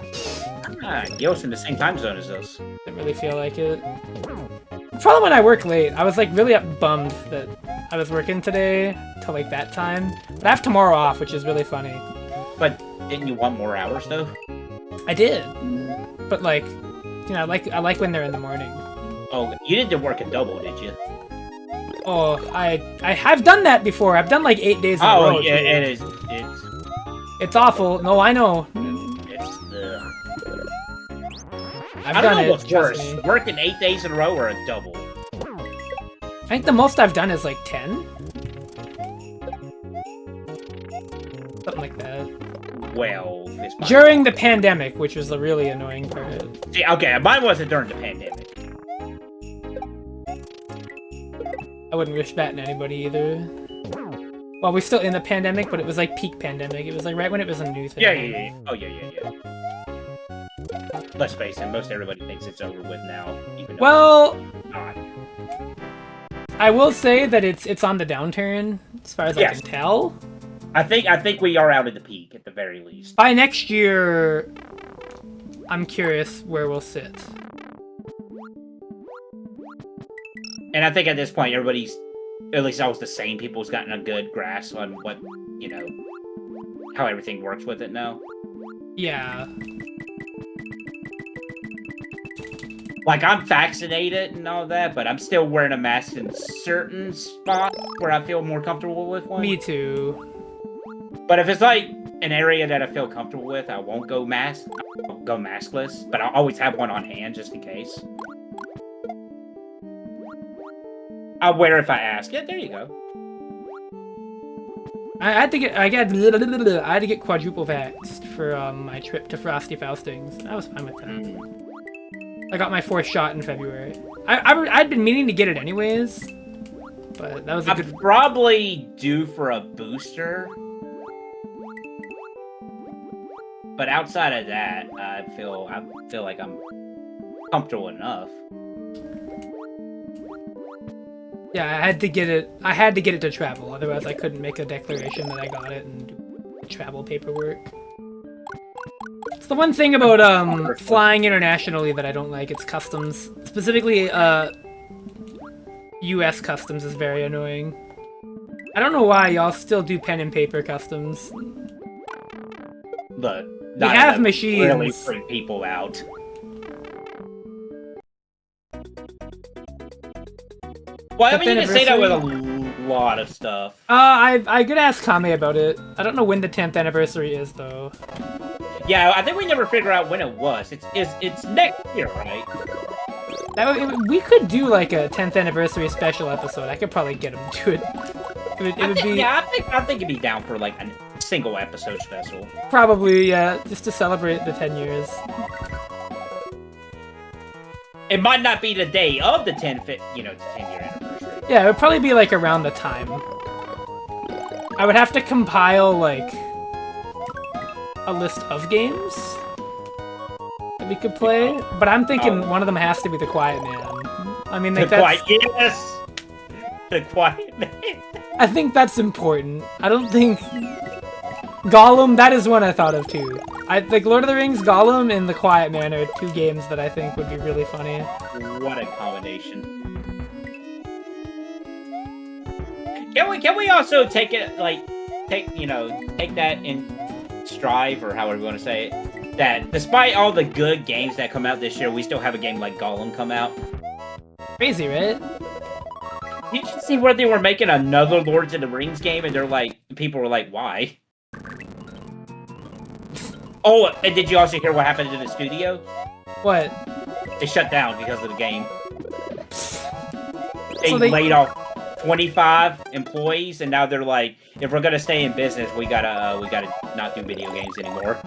Ah, Gil's in the same time zone as us. Didn't really feel like it. The problem when I work late, I was like really bummed that I was working today till like that time. But I have tomorrow off, which is really funny. But didn't you want more hours though? I did, but like, you know, I like when they're in the morning. Oh, you didn't work a double, did you? Oh, I have done that before. I've done like 8 days in a row. Oh yeah, too. it is. It's awful. No, I know. It's the. I've I don't done know what's it. Trust worse, me. working 8 days in a row or a double. I think the most I've done is like 10. Something like that. Well, this might... During the pandemic, which was the really annoying part. See, okay, mine wasn't during the pandemic. I wouldn't wish that on anybody either. Well, we're still in the pandemic, but it was like peak pandemic. It was like right when it was a new thing. Yeah. Oh, yeah. Let's face it, most everybody thinks it's over with now. Even though Well, it's not. I will say that it's on the downturn, as far as I can tell. I think we are out at the peak, at the very least. By next year, I'm curious where we'll sit. And I think at this point, everybody's, at least always the same people's gotten a good grasp on what, you know, how everything works with it now. Yeah. Like, I'm vaccinated and all that, but I'm still wearing a mask in certain spots where I feel more comfortable with one. Me too. But if it's like an area that I feel comfortable with, I won't go I'll go maskless, but I'll always have one on hand just in case. I'll wear if I ask. Yeah, there you go. I had to get quadruple vaxxed for my trip to Frosty Faustings. I was fine with that. I got my 4th shot in February. I'd been meaning to get it anyways, but that was a good... I'm probably due for a booster. But outside of that, I feel like I'm comfortable enough. Yeah, I had to get it. I had to get it to travel, otherwise I couldn't make a declaration that I got it and do the travel paperwork. It's the one thing about flying internationally that I don't like. It's customs, specifically U.S. customs is very annoying. I don't know why y'all still do pen and paper customs. But we have machines. Really freak people out. Well, I mean, you can say that with a lot of stuff. I could ask Kame about it. I don't know when the 10th anniversary is, though. Yeah, I think we never figure out when it was. It's next year, right? We could do like a 10th anniversary special episode. I could probably get him to it. It would be. Yeah, I think it'd be down for like a single episode special. Probably, yeah, just to celebrate the 10 years. It might not be the day of the 10-year anniversary. Yeah, it would probably be like around the time. I would have to compile like a list of games that we could play, but I'm thinking one of them has to be The Quiet Man. I mean, like, yes! The Quiet Man. I think that's important. I don't think... Gollum, that is one I thought of too. I think Lord of the Rings, Gollum, and The Quiet Man are two games that I think would be really funny. What a combination. Can we also take it, like, take that in strive, or however you want to say it, that despite all the good games that come out this year, we still have a game like Gollum come out? Crazy, right? Did you see where they were making another Lords of the Rings game, and people were like, why? Oh, and did you also hear what happened to the studio? What? They shut down because of the game. They laid off 25 employees, and now they're like, if we're gonna stay in business, we gotta not do video games anymore.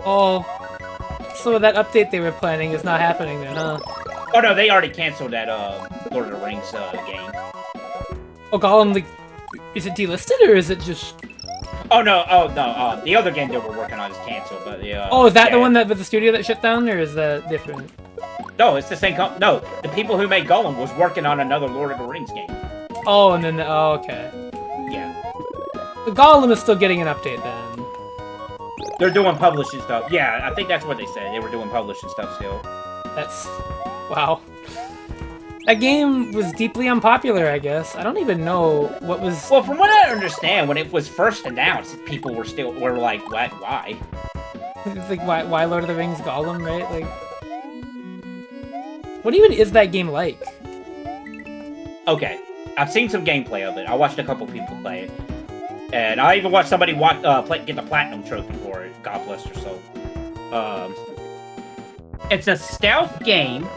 Oh, so that update they were planning is not happening then, huh? Oh no, they already canceled that Lord of the Rings game. Oh, Gollum, is it delisted or is it just? Oh no, the other game they were working on is canceled, but the oh, is that the one that with the studio that shut down, or is that different? No, it's the same no, the people who made Gollum was working on another Lord of the Rings game. Oh, and then okay. Yeah. The Gollum is still getting an update then. They're doing publishing stuff. Yeah, I think that's what they said. They were doing publishing stuff still. That's... wow. That game was deeply unpopular, I guess. I don't even know what was... Well, from what I understand, when it was first announced, people were like, what? Why? It's like, why Lord of the Rings Gollum, right? Like... what even is that game like? Okay. I've seen some gameplay of it. I watched a couple people play it. And I even watched somebody get the Platinum Trophy for it. God bless their soul. It's a stealth game.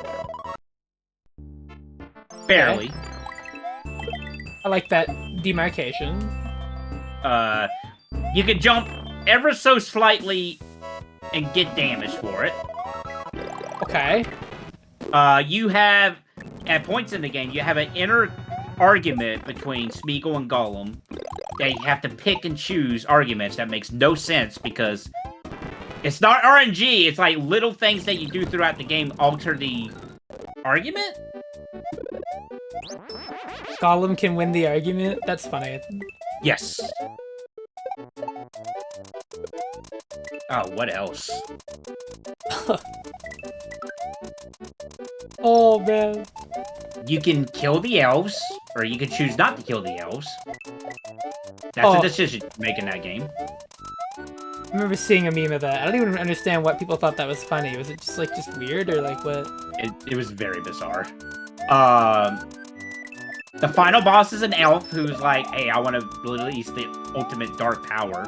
Barely. Okay. I like that demarcation. You can jump ever so slightly and get damage for it. Okay. You have, at points in the game, you have an inner argument between Smeagol and Gollum. They have to pick and choose arguments that makes no sense because it's not RNG. It's like little things that you do throughout the game alter the argument. Gollum can win the argument? That's funny. Yes. Oh, what else? Oh, man. You can kill the elves, or you can choose not to kill the elves. That's a decision you make in that game. I remember seeing a meme of that. I don't even understand what people thought that was funny. Was it just weird, or like what? It was very bizarre. The final boss is an elf who's like, hey, I want to release the ultimate dark power.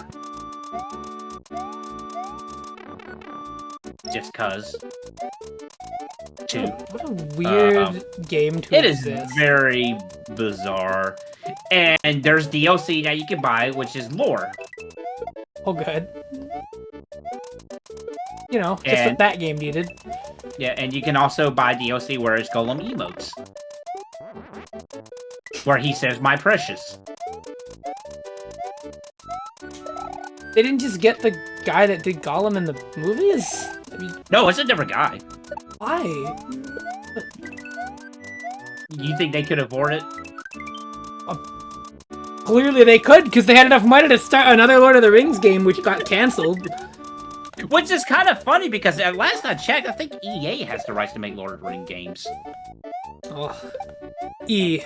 Just cuz. What a weird game to exist. It is very bizarre. And there's DLC that you can buy, which is lore. Oh, good. You know, just what that game needed. Yeah, and you can also buy DLC where it's Gollum emotes. Where he says, my precious. They didn't just get the guy that did Gollum in the movies? I mean, no, it's a different guy. Why? You think they could afford it? Clearly they could, because they had enough money to start another Lord of the Rings game, which got cancelled. Which is kind of funny, because at last I checked, I think EA has the rights to make Lord of the Rings games. Oh. E.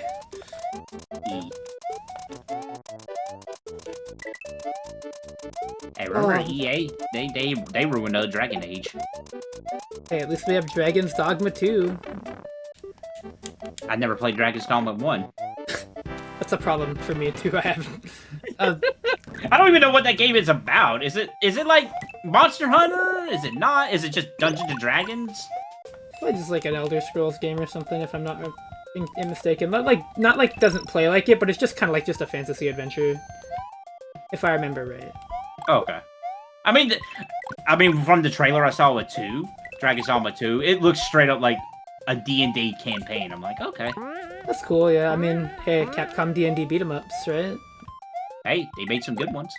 Hey, remember EA? They ruined Dragon Age. Hey, at least we have Dragon's Dogma 2. I never played Dragon's Dogma 1. That's a problem for me too. I haven't. I don't even know what that game is about. Is it like Monster Hunter? Is it not? Is it just Dungeons and Dragons? Probably just like an Elder Scrolls game or something, if I'm not mistaken. Not like doesn't play like it, but it's just kind of like just a fantasy adventure, if I remember right. Oh, okay. I mean, from the trailer I saw with 2, Dragon's Dogma 2, it looks straight up like a D&D campaign. I'm like, okay. That's cool, yeah. I mean, hey, Capcom D&D beat 'em ups, right? Hey, they made some good ones.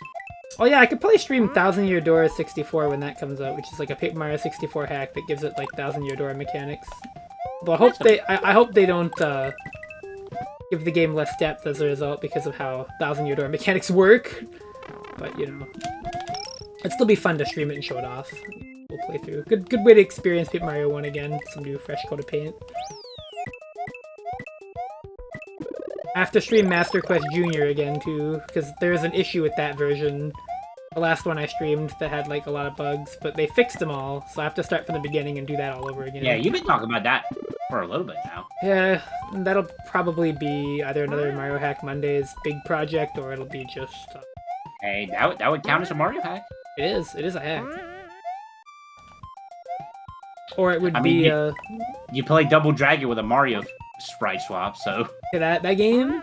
Oh yeah, I could probably stream Thousand Year Door 64 when that comes out, which is like a Paper Mario 64 hack that gives it like Thousand Year Door mechanics. But I hope they don't give the game less depth as a result because of how Thousand Year Door mechanics work. But you know, it'd still be fun to stream it and show it off. We'll play through. Good way to experience Paper Mario 1 again. Some new fresh coat of paint. I have to stream Master Quest Jr. again too, because there's an issue with that version. The last one I streamed that had like a lot of bugs, but they fixed them all, so I have to start from the beginning and do that all over again. Yeah, you've been talking about that for a little bit now. Yeah, that'll probably be either another Mario Hack Mondays big project, or it'll be just... Hey, that would count as a Mario hack. It is a hack. Or it would You play Double Dragon with a Mario sprite swap, so... That game?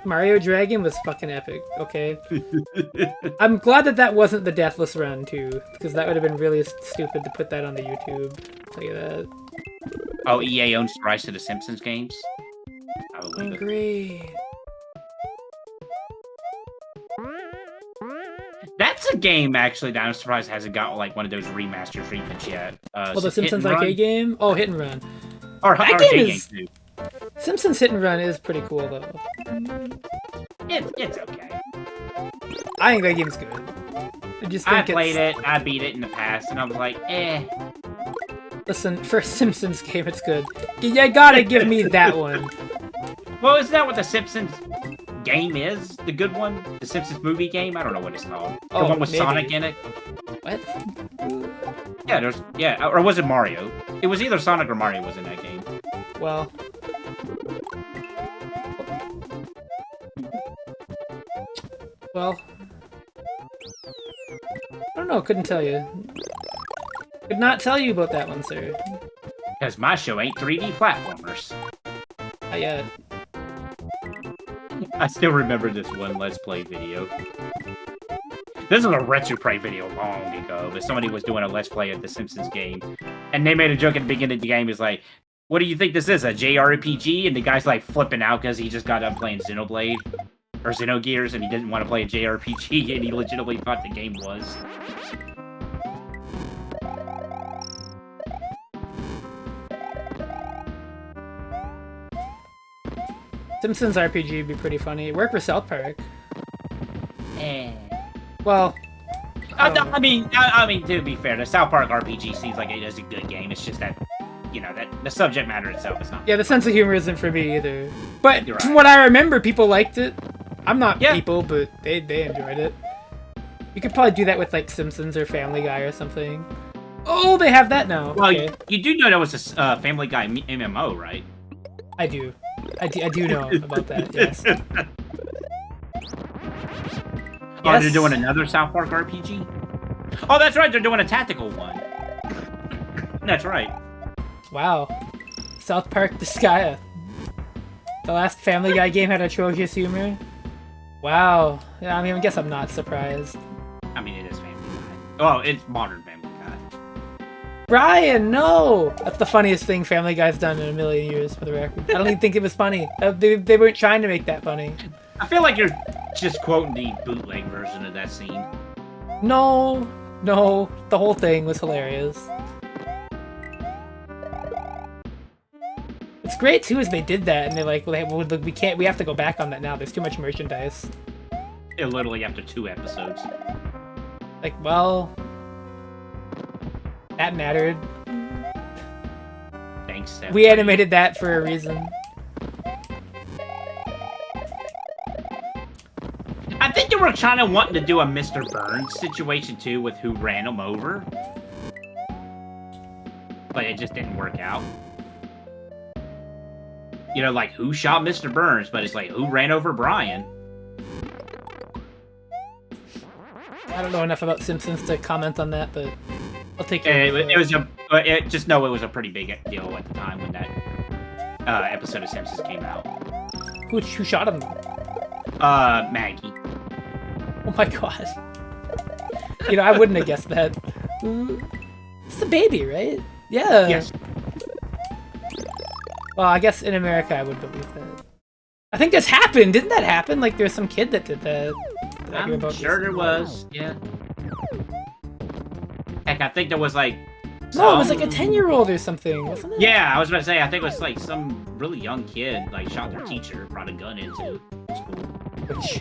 Mario Dragon was fucking epic, okay? I'm glad that wasn't the Deathless Run, too, because that would have been really stupid to put that on the YouTube. I'll tell you that. Oh, EA owns the rights to the Simpsons games? I believe it. Great. That's a game, actually, that I'm surprised hasn't got, like, one of those remaster treatments yet. The Simpsons arcade game? Oh, Hit and Run. Or that game is... Too. Simpsons Hit and Run is pretty cool, though. It's okay. I think that game's good. I played it, I beat it in the past, and I was like, eh. Listen, for a Simpsons game, it's good. You gotta give me that one. Well, isn't that what the Simpsons game is? The good one? The Simpsons movie game? I don't know what it's called. The one with maybe. Sonic in it? What? Yeah, or was it Mario? It was either Sonic or Mario was in that game. Well... I don't know, couldn't tell you. Could not tell you about that one, sir. Because my show ain't 3D platformers. Not yet. I still remember this one Let's Play video. This was a Retro Play video long ago, but somebody was doing a Let's Play of the Simpsons game, and they made a joke at the beginning of the game, is like, what do you think this is, a JRPG? And the guy's like flipping out because he just got done playing Xenoblade. Or Xenogears, and he didn't want to play a JRPG, and he legitimately thought the game was. Simpsons RPG would be pretty funny. Work for South Park. Well... I mean, to be fair, the South Park RPG seems like it is a good game. It's just that, you know, that the subject matter itself is not. Yeah, the sense of humor isn't for me either. But from what I remember, people liked it. I'm not people, but they enjoyed it. You could probably do that with like Simpsons or Family Guy or something. Oh, they have that now. Well, okay. You do know that was a Family Guy MMO, right? I do know about that. Yes. Oh, they're doing another South Park RPG? Oh, that's right. They're doing a tactical one. That's right. Wow. South Park Disgaea. The last Family Guy game had atrocious humor. Wow. Yeah, I mean, I guess I'm not surprised. I mean, it is Family Guy. Oh, it's modern Family Guy. Brian, no! That's the funniest thing Family Guy's done in a million years, for the record. I don't even think it was funny. They weren't trying to make that funny. I feel like you're just quoting the bootleg version of that scene. No, the whole thing was hilarious. What's great too is they did that, and they're like, well, we have to go back on that now. There's too much merchandise. Literally after 2 episodes. Like, well, that mattered. Thanks, Seth. We animated that for a reason. I think they were kind of wanting to do a Mr. Burns situation too with who ran him over. But it just didn't work out. You know, like, who shot Mr. Burns, but it's like, who ran over Brian? I don't know enough about Simpsons to comment on that, but I'll take it. Just know it was a pretty big deal at the time when that episode of Simpsons came out. Who shot him? Maggie. Oh my god. You know, I wouldn't have guessed that. It's the baby, right? Yeah. Yes. Well, I guess in America I would believe that. I think this happened. Didn't that happen? Like, there's some kid that did that. I hear I'm about sure this. there was. Yeah. Heck, I think there was like. No, it was like a 10-year-old or something, wasn't it? Yeah, I was about to say. I think it was like some really young kid like shot their teacher, brought a gun into school. Which,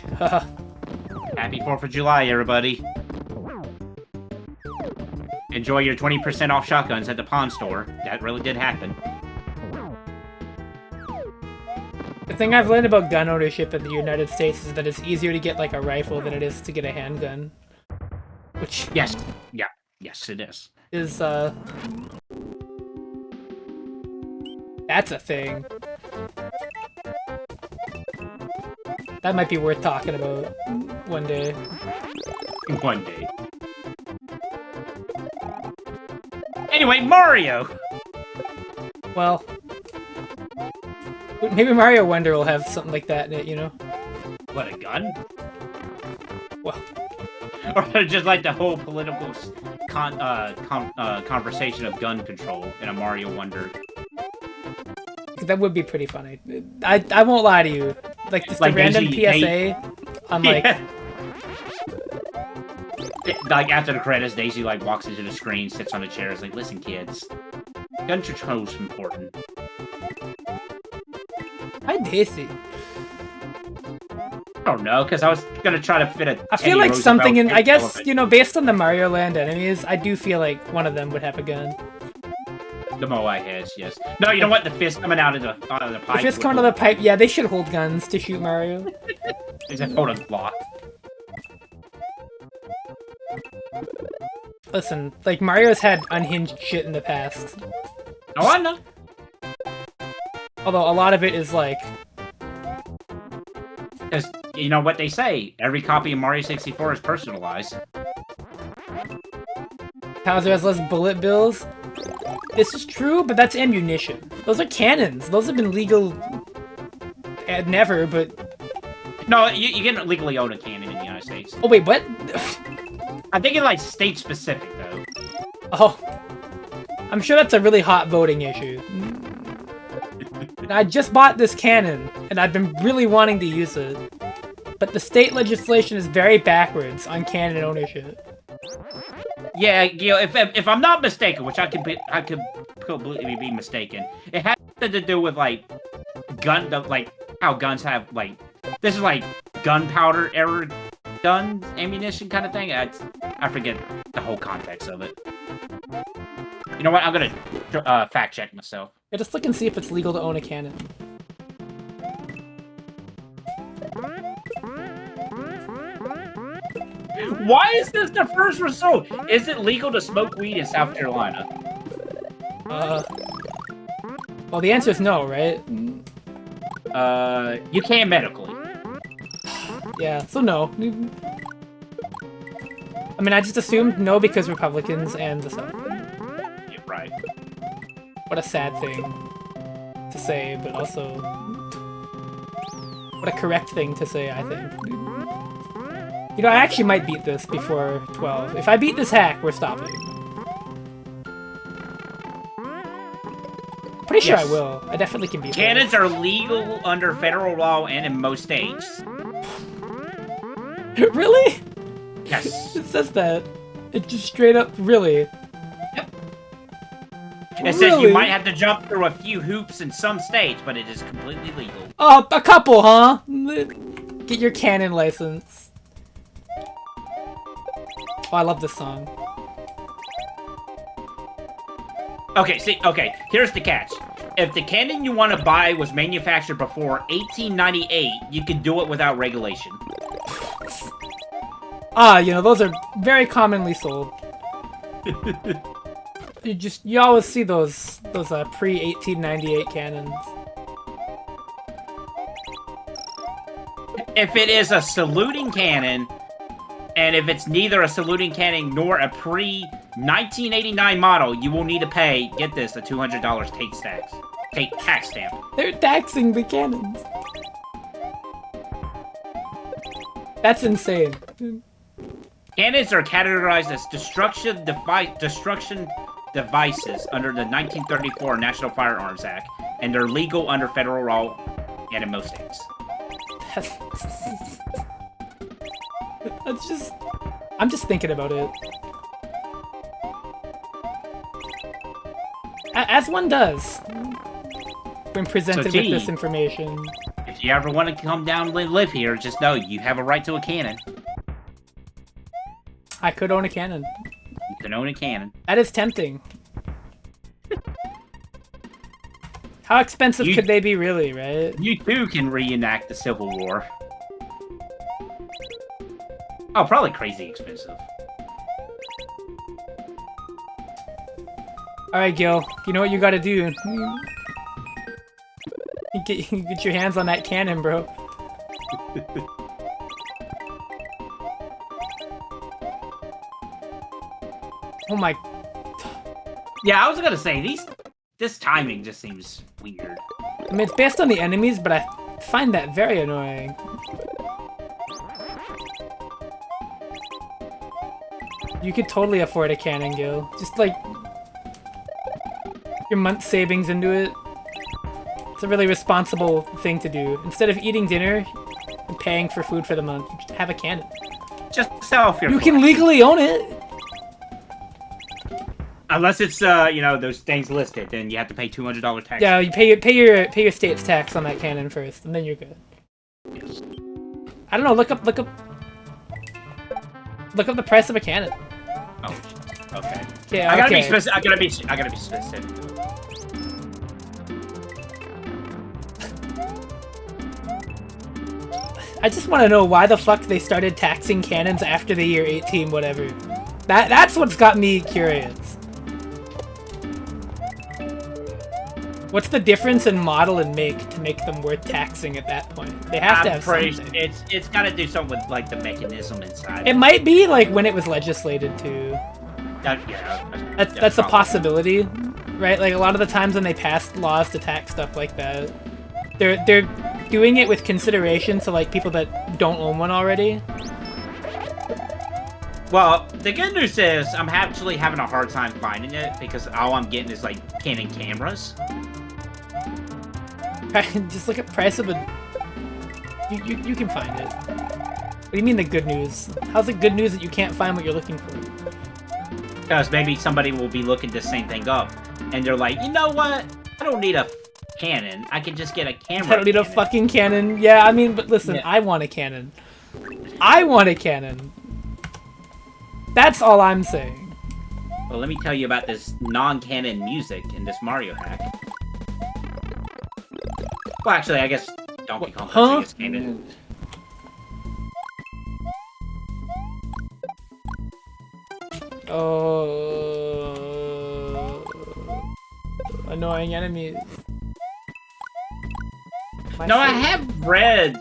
Happy 4th of July, everybody. Enjoy your 20% off shotguns at the pawn store. That really did happen. the thing I've learned about gun ownership in the United States is that it's easier to get like a rifle than it is to get a handgun. Which Yes. Yeah. Yes, it is. is that's a thing. That might be worth talking about one day. One day. Anyway, Mario! Well, maybe Mario Wonder will have something like that in it, you know? What, a gun? Well, Or just like the whole political conversation of gun control in a Mario Wonder. that would be pretty funny. I won't lie to you. Like, just Like a random Daisy- PSA on, like... Yeah. Like, after the credits, Daisy, like, walks into the screen, sits on a chair, is like, listen, kids. Gun control's important. Hi, Daisy. I don't know, because I was gonna try to fit a. I feel Teddy like Roosevelt something in... I guess, elephant. you know, based on the Mario Land enemies, I do feel like one of them would have a gun. The Moai heads, yes. No, you know what? The fist coming out of the pipe. If it's coming to the pipe, yeah, they should hold guns to shoot Mario. Is it hold a block? Listen, like, Mario's had unhinged shit in the past. Oh, I know. Although a lot of it is, like... Because, you know what they say, every copy of Mario 64 is personalized. Bowser has less bullet bills. This is true, but that's ammunition. Those are cannons. Those have been legal... never, but... No, you can legally own a cannon in the United States. Oh, wait, what? I think it's like state-specific, though. Oh. I'm sure that's a really hot voting issue. I just bought this cannon, and I've been really wanting to use it. But the state legislation is very backwards on cannon ownership. Yeah, you know, if I'm not mistaken, which I could completely be mistaken, it has to do with like how guns have like this is like gunpowder era gun ammunition kind of thing. I forget the whole context of it. You know what? I'm gonna fact check myself. Yeah, just look and see if it's legal to own a cannon. Why is this the first result? Is it legal to smoke weed in South Carolina? Well, the answer is no, right? You can medically. Yeah, so no. I mean, I just assumed no because Republicans and the South. Yeah, right. What a sad thing to say, but also... what a correct thing to say, I think. You know, I actually might beat this before 12. If I beat this hack, we're stopping. Pretty sure Yes. I will. I definitely can beat Cannons are legal under federal law and in most states. this. Really? Yes. It says that. It just straight up, really. It says you might have to jump through a few hoops in some states, but it is completely legal. Oh, a couple, huh? Get your cannon license. Oh, I love this song. Okay, here's the catch. If the cannon you want to buy was manufactured before 1898, you can do it without regulation. Ah, you know, those are very commonly sold. You always see those pre-1898 cannons. If it is a saluting cannon, and if it's neither a saluting cannon nor a pre-1989 model, you will need to pay, get this, a $200 tax stamp. They're taxing the cannons. That's insane. Cannons are categorized as destruction devices under the 1934 National Firearms Act, and they're legal under federal law and in most states. It's just... I'm just thinking about it. As one does. When presented with this information. If you ever want to come down and live here, just know you have a right to a cannon. I could own a cannon. You can own a cannon. That is tempting. How expensive could they be really, right? You too can reenact the Civil War. Oh, probably crazy expensive. Alright, Gil. You know what you gotta do. Get your hands on that cannon, bro. Oh my... Yeah, I was gonna say, this timing just seems weird. I mean, it's based on the enemies, but I find that very annoying. You could totally afford a cannon, Gil. Just, like... your month savings into it. It's a really responsible thing to do. Instead of eating dinner and paying for food for the month, you just have a cannon. Just sell off your You can legally own it! Unless it's, you know, those things listed, then you have to pay $200 tax. Yeah, you pay your state's tax on that cannon first, and then you're good. Yes. I don't know, look up the price of a cannon. Oh, okay. Yeah, I gotta be specific. I gotta be specific. I just want to know why the fuck they started taxing cannons after the year 18 whatever. That's what's got me curious. What's the difference in model and make to make them worth taxing at that point? They have to have something. It's got to do something with like the mechanism inside. It might be like when it was legislated too. Yeah, that's a possibility, right? Like a lot of the times when they pass laws to tax stuff like that, they're doing it with consideration to like people that don't own one already. Well, the good news is I'm actually having a hard time finding it because all I'm getting is like Canon cameras. Just look at price of a... You can find it. What do you mean the good news? How's it good news that you can't find what you're looking for? Because maybe somebody will be looking this same thing up, and they're like, you know what? I don't need a cannon. I can just get a camera. I don't need a fucking cannon. Yeah, I mean, but listen, yeah. I want a cannon. I want a cannon. That's all I'm saying. Well, let me tell you about this non-canon music in this Mario hack. Well, actually, I guess Donkey Kong is canon. Oh, annoying enemies. I have read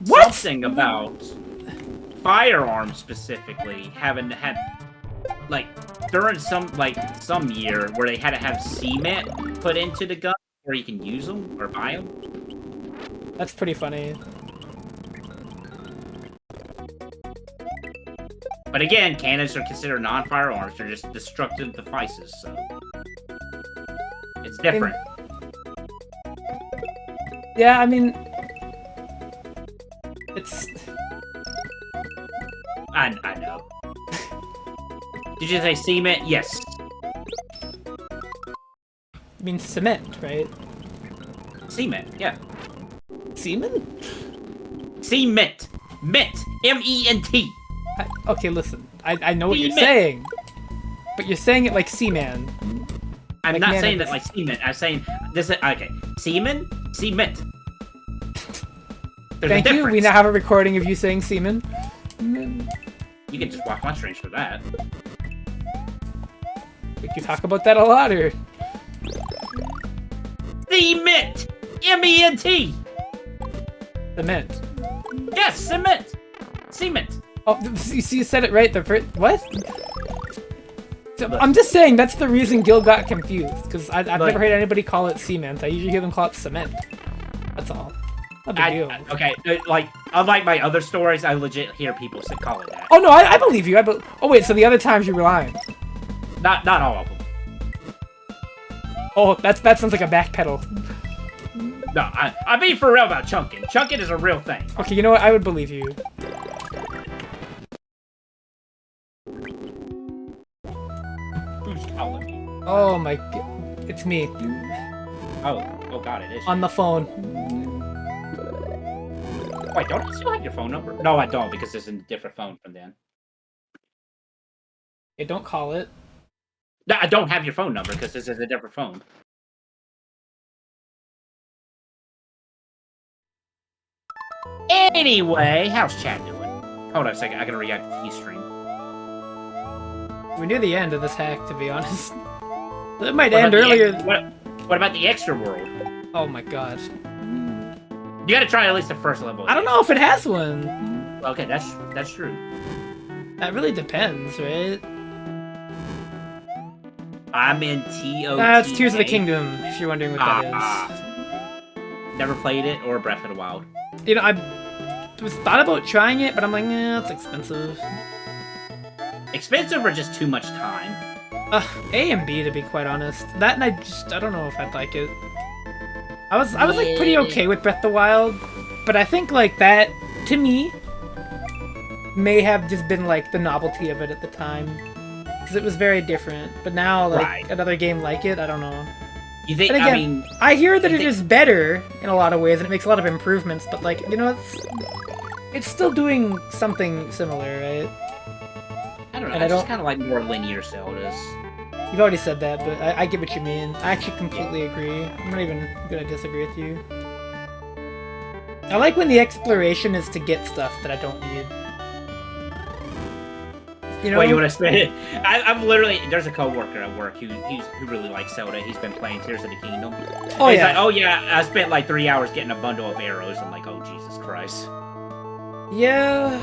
something about firearms specifically having had, like, during some year where they had to have cement put into the gun where you can use them or buy them. That's pretty funny. But again, cannons are considered non-firearms. They're just destructive devices, so it's different. Yeah, I mean, it's... I know. Did you say cement? Yes. I mean cement, right? Cement, yeah. Semen? Cement. Mint. M-E-N-T. Okay, listen. I know what you're saying. But you're saying it like Seaman. I'm like not saying that like cement. I'm saying this. Okay. Semen? Cement. Thank you. We now have a recording of you saying semen. You can just watch my streams for that. We can talk about that a lot, or... Cement! M-E-N-T! Cement. Yes, cement! Cement! Oh, you said it right the first... What? So, I'm just saying, that's the reason Gil got confused, because I've never heard anybody call it cement. I usually hear them call it cement. That's all. Not a big deal. Okay, like, unlike my other stories, I legit hear people call it that. Oh, no, I believe you. Oh, wait, so the other times you were lying. Not all of them. Oh, that sounds like a backpedal. No, I'm being for real about chunking. Chunking is a real thing. Okay, you know what? I would believe you. Oh my... It's me. Oh god, it is. On the phone. Wait, don't I still have your phone number? No, I don't, because it's a different phone from then. Hey, don't call it. No, I don't have your phone number, because this is a different phone. Anyway, how's chat doing? Hold on a second, I gotta react to the stream. We're near the end of this hack, to be honest. It might end earlier. What about the extra world? Oh my god. You gotta try at least the first level. I don't know if it has one. Okay, that's true. That really depends, right? I'm in TOT. That's Tears of the Kingdom, if you're wondering what that is. Never played it, or Breath of the Wild. You know, I was thought about trying it, but I'm like, nah, it's expensive. Expensive or just too much time? A and B, to be quite honest. That and I don't know if I'd like it. I was like pretty okay with Breath of the Wild, but I think like that, to me, may have just been like the novelty of it at the time. Because it was very different. But now, like, another game like it, I don't know. You think, and again, I mean... I hear that it is better in a lot of ways, and it makes a lot of improvements, but like, you know, it's still doing something similar, right? I don't know, I just kind of like more linear Zeldas. You've already said that, but I get what you mean. I actually completely agree. I'm not even gonna disagree with you. I like when the exploration is to get stuff that I don't need. You know? Well, you want to spend it? I've literally... There's a coworker at work who really likes Zelda. He's been playing Tears of the Kingdom. Oh, he's yeah. like, oh yeah, I spent like 3 hours getting a bundle of arrows. I'm like, oh Jesus Christ. Yeah...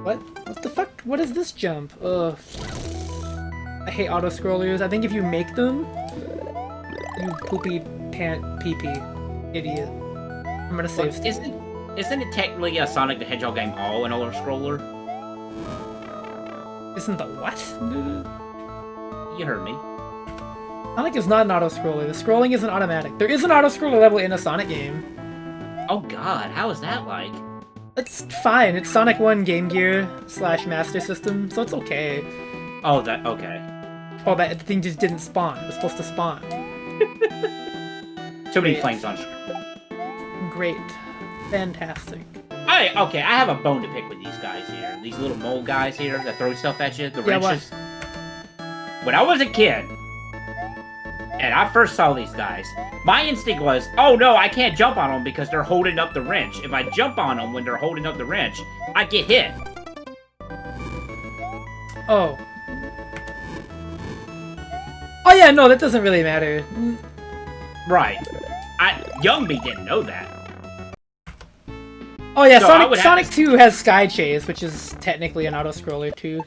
What? What the fuck? What is this jump? Ugh. I hate auto-scrollers. I think if you make them, you poopy pee-pee. Idiot. I'm gonna save... Isn't it technically a Sonic the Hedgehog game all an auto-scroller? Isn't the what? You heard me. Sonic is not an auto-scroller. The scrolling isn't automatic. There is an auto-scroller level in a Sonic game. Oh god, how is that like? It's fine. It's Sonic 1 Game Gear / Master System, so it's okay. Oh, okay. Oh, that thing just didn't spawn. It was supposed to spawn. Too many flames on screen. Great. Fantastic. Okay, I have a bone to pick with these guys here. These little mole guys here that throw stuff at you, the wrenches. When I was a kid, and I first saw these guys, my instinct was, oh no, I can't jump on them because they're holding up the wrench. If I jump on them when they're holding up the wrench, I get hit. Oh. Oh yeah, no, that doesn't really matter. Right. Young me didn't know that. Oh yeah, so Sonic 2 has Sky Chase, which is technically an auto-scroller too.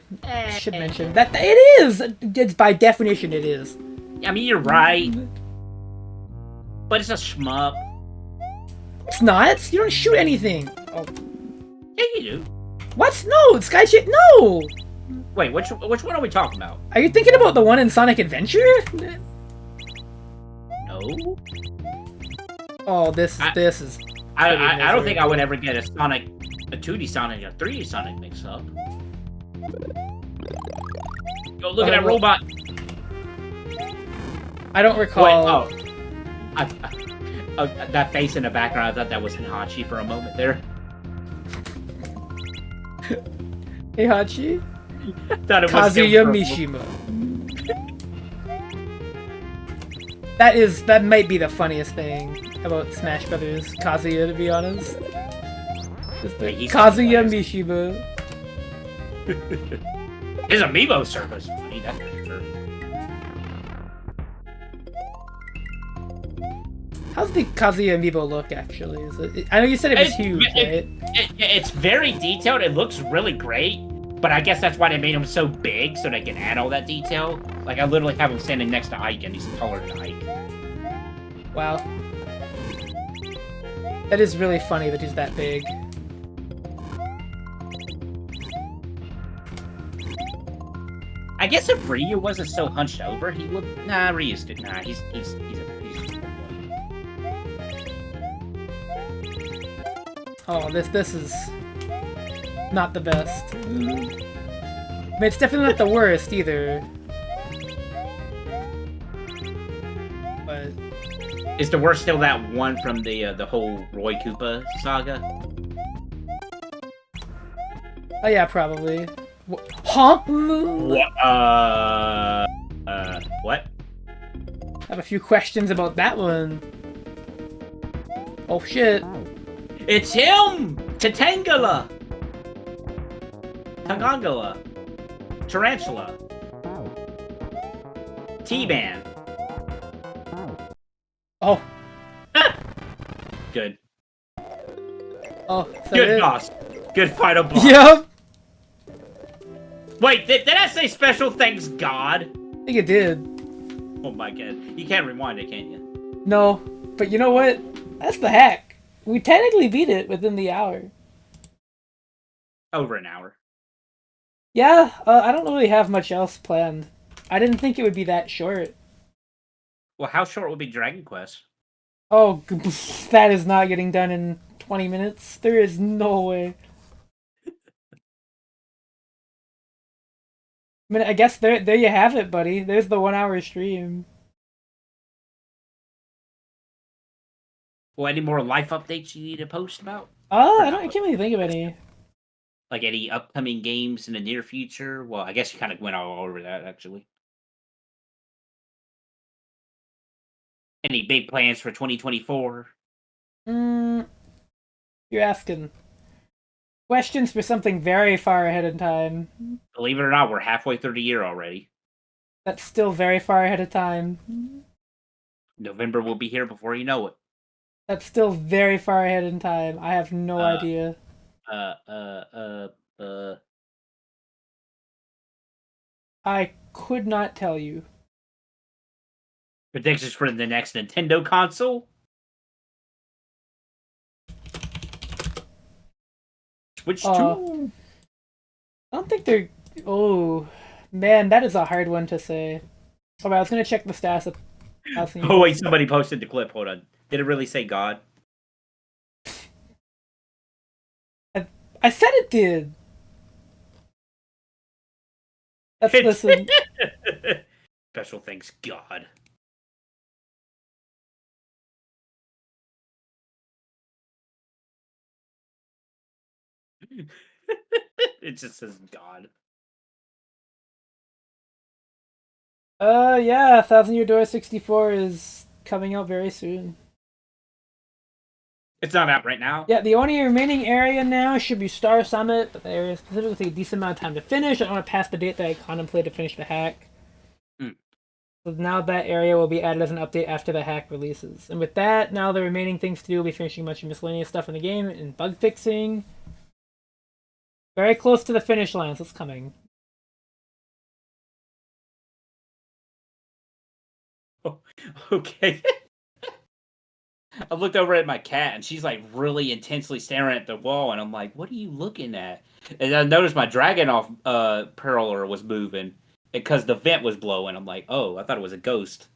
Should mention that it is. It's by definition, it is. I mean, you're right. But it's a shmup. It's not. You don't shoot anything. Oh. Yeah, you do. What? No, Sky Chase. No. Wait, which one are we talking about? Are you thinking about the one in Sonic Adventure? No. Oh, this is. I don't think I would ever get a 2D Sonic and a 3D Sonic mix up. Yo, look at that robot. I don't recall. Wait, that face in the background, I thought that was Hachi for a moment there. Hey, Hachi? Thought it was Kazuya Mishima. That might be the funniest thing about Smash Brothers Kazuya, to be honest. Kazuya Mishima. His amiibo service funny, that's for sure. How's the Kazuya amiibo look, actually? I know you said it was huge, right? It's very detailed. It looks really great, but I guess that's why they made him so big, so they can add all that detail. Like, I literally have him standing next to Ike, and he's taller than Ike. Wow. That is really funny that he's that big. I guess if Ryu wasn't so hunched over, he would... Nah, Ryu's... Nah, he's Oh, this is not the best. I mean, it's definitely not the worst either. What? Is the worst still that one from the whole Roy Koopa saga? Oh yeah, probably. Huh? What? What? I have a few questions about that one. Oh shit. It's him! Tatangala! Tangangala. Tarantula. T-Man. Oh. Good. Oh, is that Good it? boss. Good final boss. Yep. Wait, did I say special thanks God? I think it did. Oh my god. You can't rewind it, can't you? No, but you know what? That's the hack. We technically beat it within the hour. Over an hour. Yeah, I don't really have much else planned. I didn't think it would be that short. Well, how short would be Dragon Quest? Oh, that is not getting done in 20 minutes. There is no way. I mean, I guess there you have it, buddy. There's the 1 hour stream. Well, any more life updates you need to post about? Oh, Or I not? can't really think of any. Like any upcoming games in the near future? Well, I guess you kind of went all over that, actually. Any big plans for 2024? Hmm, you're asking questions for something very far ahead in time. Believe it or not, we're halfway through the year already. That's still very far ahead of time. November will be here before you know it. That's still very far ahead in time. I have no Uh, idea. uh, uh, uh, uh. I could not tell you. Predictions for the next Nintendo console? Switch 2? I don't think they're. Oh, man, that is a hard one to say. Oh, I was gonna check the stats of. Oh, wait, somebody posted the clip. Hold on. Did it really say God? I said it did. Let's listen. Special thanks, God. It just says God. Yeah, Thousand Year Door 64 is coming out very soon. It's not out right now. Yeah, the only remaining area now should be Star Summit, but the area specifically take a decent amount of time to finish. I don't want to pass the date that I contemplate to finish the hack. Mm. So now that area will be added as an update after the hack releases. And with that, now the remaining things to do will be finishing a bunch of miscellaneous stuff in the game and bug fixing. Very close to the finish line, so it's coming. Oh, okay. I looked over at my cat and she's like really intensely staring at the wall, and I'm like, "What are you looking at?" And I noticed my dragon off perler was moving because the vent was blowing. I'm like, "Oh, I thought it was a ghost."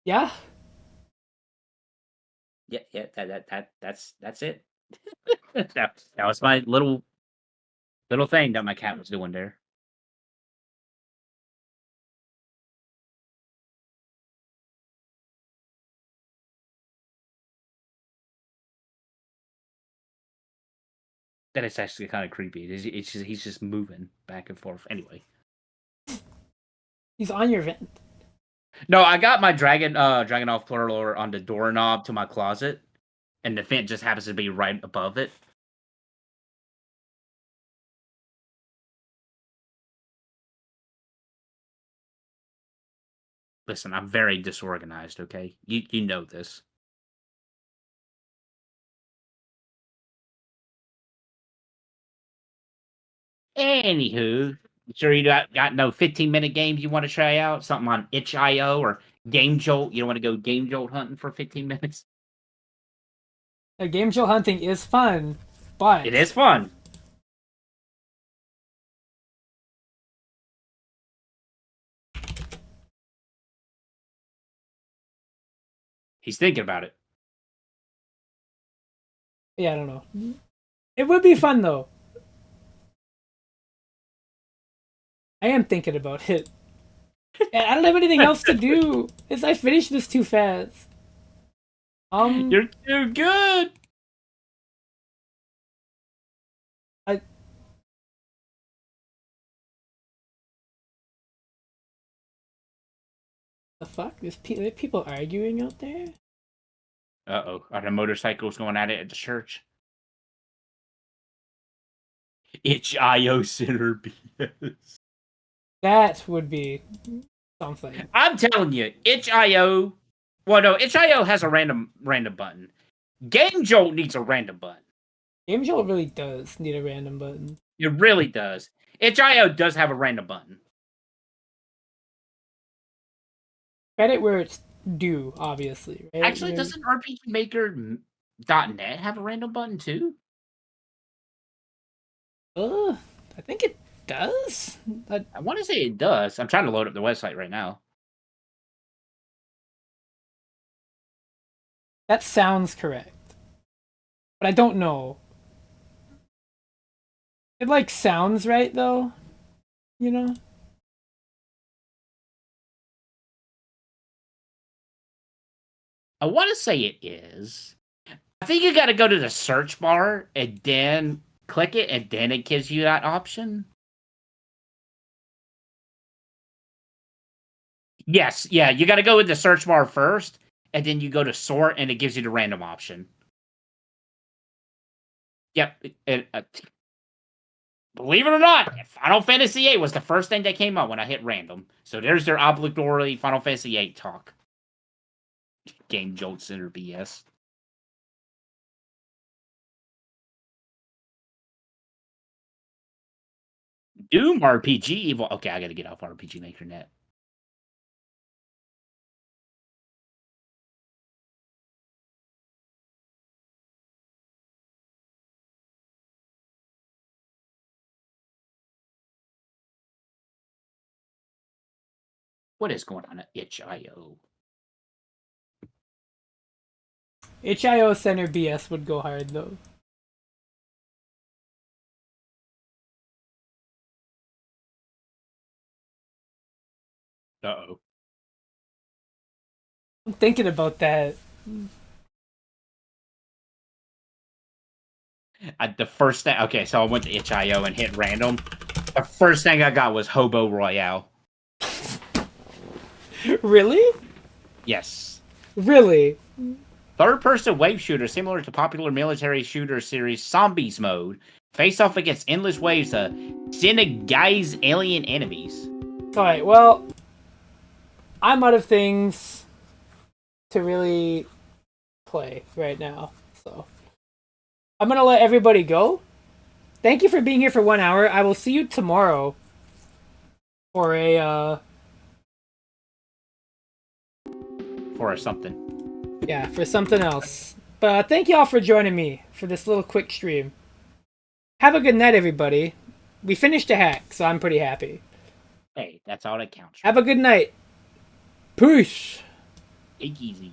Yeah? Yeah. That's it. that was my little thing that my cat was doing there. That is actually kind of creepy. He's just moving back and forth. Anyway. He's on your vent. No, I got my Dragonov Pluralor on the doorknob to my closet, and the vent just happens to be right above it. Listen, I'm very disorganized, okay? You know this. Anywho, sure you got no 15-minute games you want to try out? Something on itch.io or Game Jolt? You don't want to go Game Jolt hunting for 15 minutes? Game show hunting is fun, but It is fun. He's thinking about it. yeah, I don't know. It would be fun though. I am thinking about it. I don't have anything else to do. I finished this too fast. You're too good. I the fuck? There people arguing out there? Uh-oh. Are the motorcycles going at it at the church? Itch.io Center BS. That would be something. I'm telling you, Itch.io... Well, no, Itch.io has a random button. Game Jolt needs a random button. Game Jolt really does need a random button. It really does. Itch.io does have a random button. Credit where it's due, obviously. Right? Actually, doesn't RPGmaker.net have a random button too? I think it does. I want to say it does. I'm trying to load up the website right now. That sounds correct. But I don't know. It, like, sounds right, though. You know? I want to say it is. I think you got to go to the search bar and then click it, and then it gives you that option. Yes, yeah, you got to go with the search bar first, and then you go to sort, and it gives you the random option. Yep. Believe it or not, Final Fantasy VIII was the first thing that came up when I hit random. So there's their obligatory Final Fantasy VIII talk. Game Jolt Center BS. Doom RPG Evo. Okay, I gotta get off RPG Maker Net. What is going on at itch.io? itch.io Center BS would go hard, though. Uh-oh. I'm thinking about that. The first thing... Okay, so I went to itch.io and hit random. The first thing I got was Hobo Royale. Really? Yes. Really? Third-person wave shooter similar to popular military shooter series Zombies Mode. Face off against endless waves of Senegalese alien enemies. Alright, well, I'm out of things to really play right now, so I'm gonna let everybody go. Thank you for being here for 1 hour. I will see you tomorrow for For something. Yeah, for something else. But thank you all for joining me for this little quick stream. Have a good night, everybody. We finished a hack, so I'm pretty happy. Hey, that's all that counts. Have a good night. Peace. Take easy.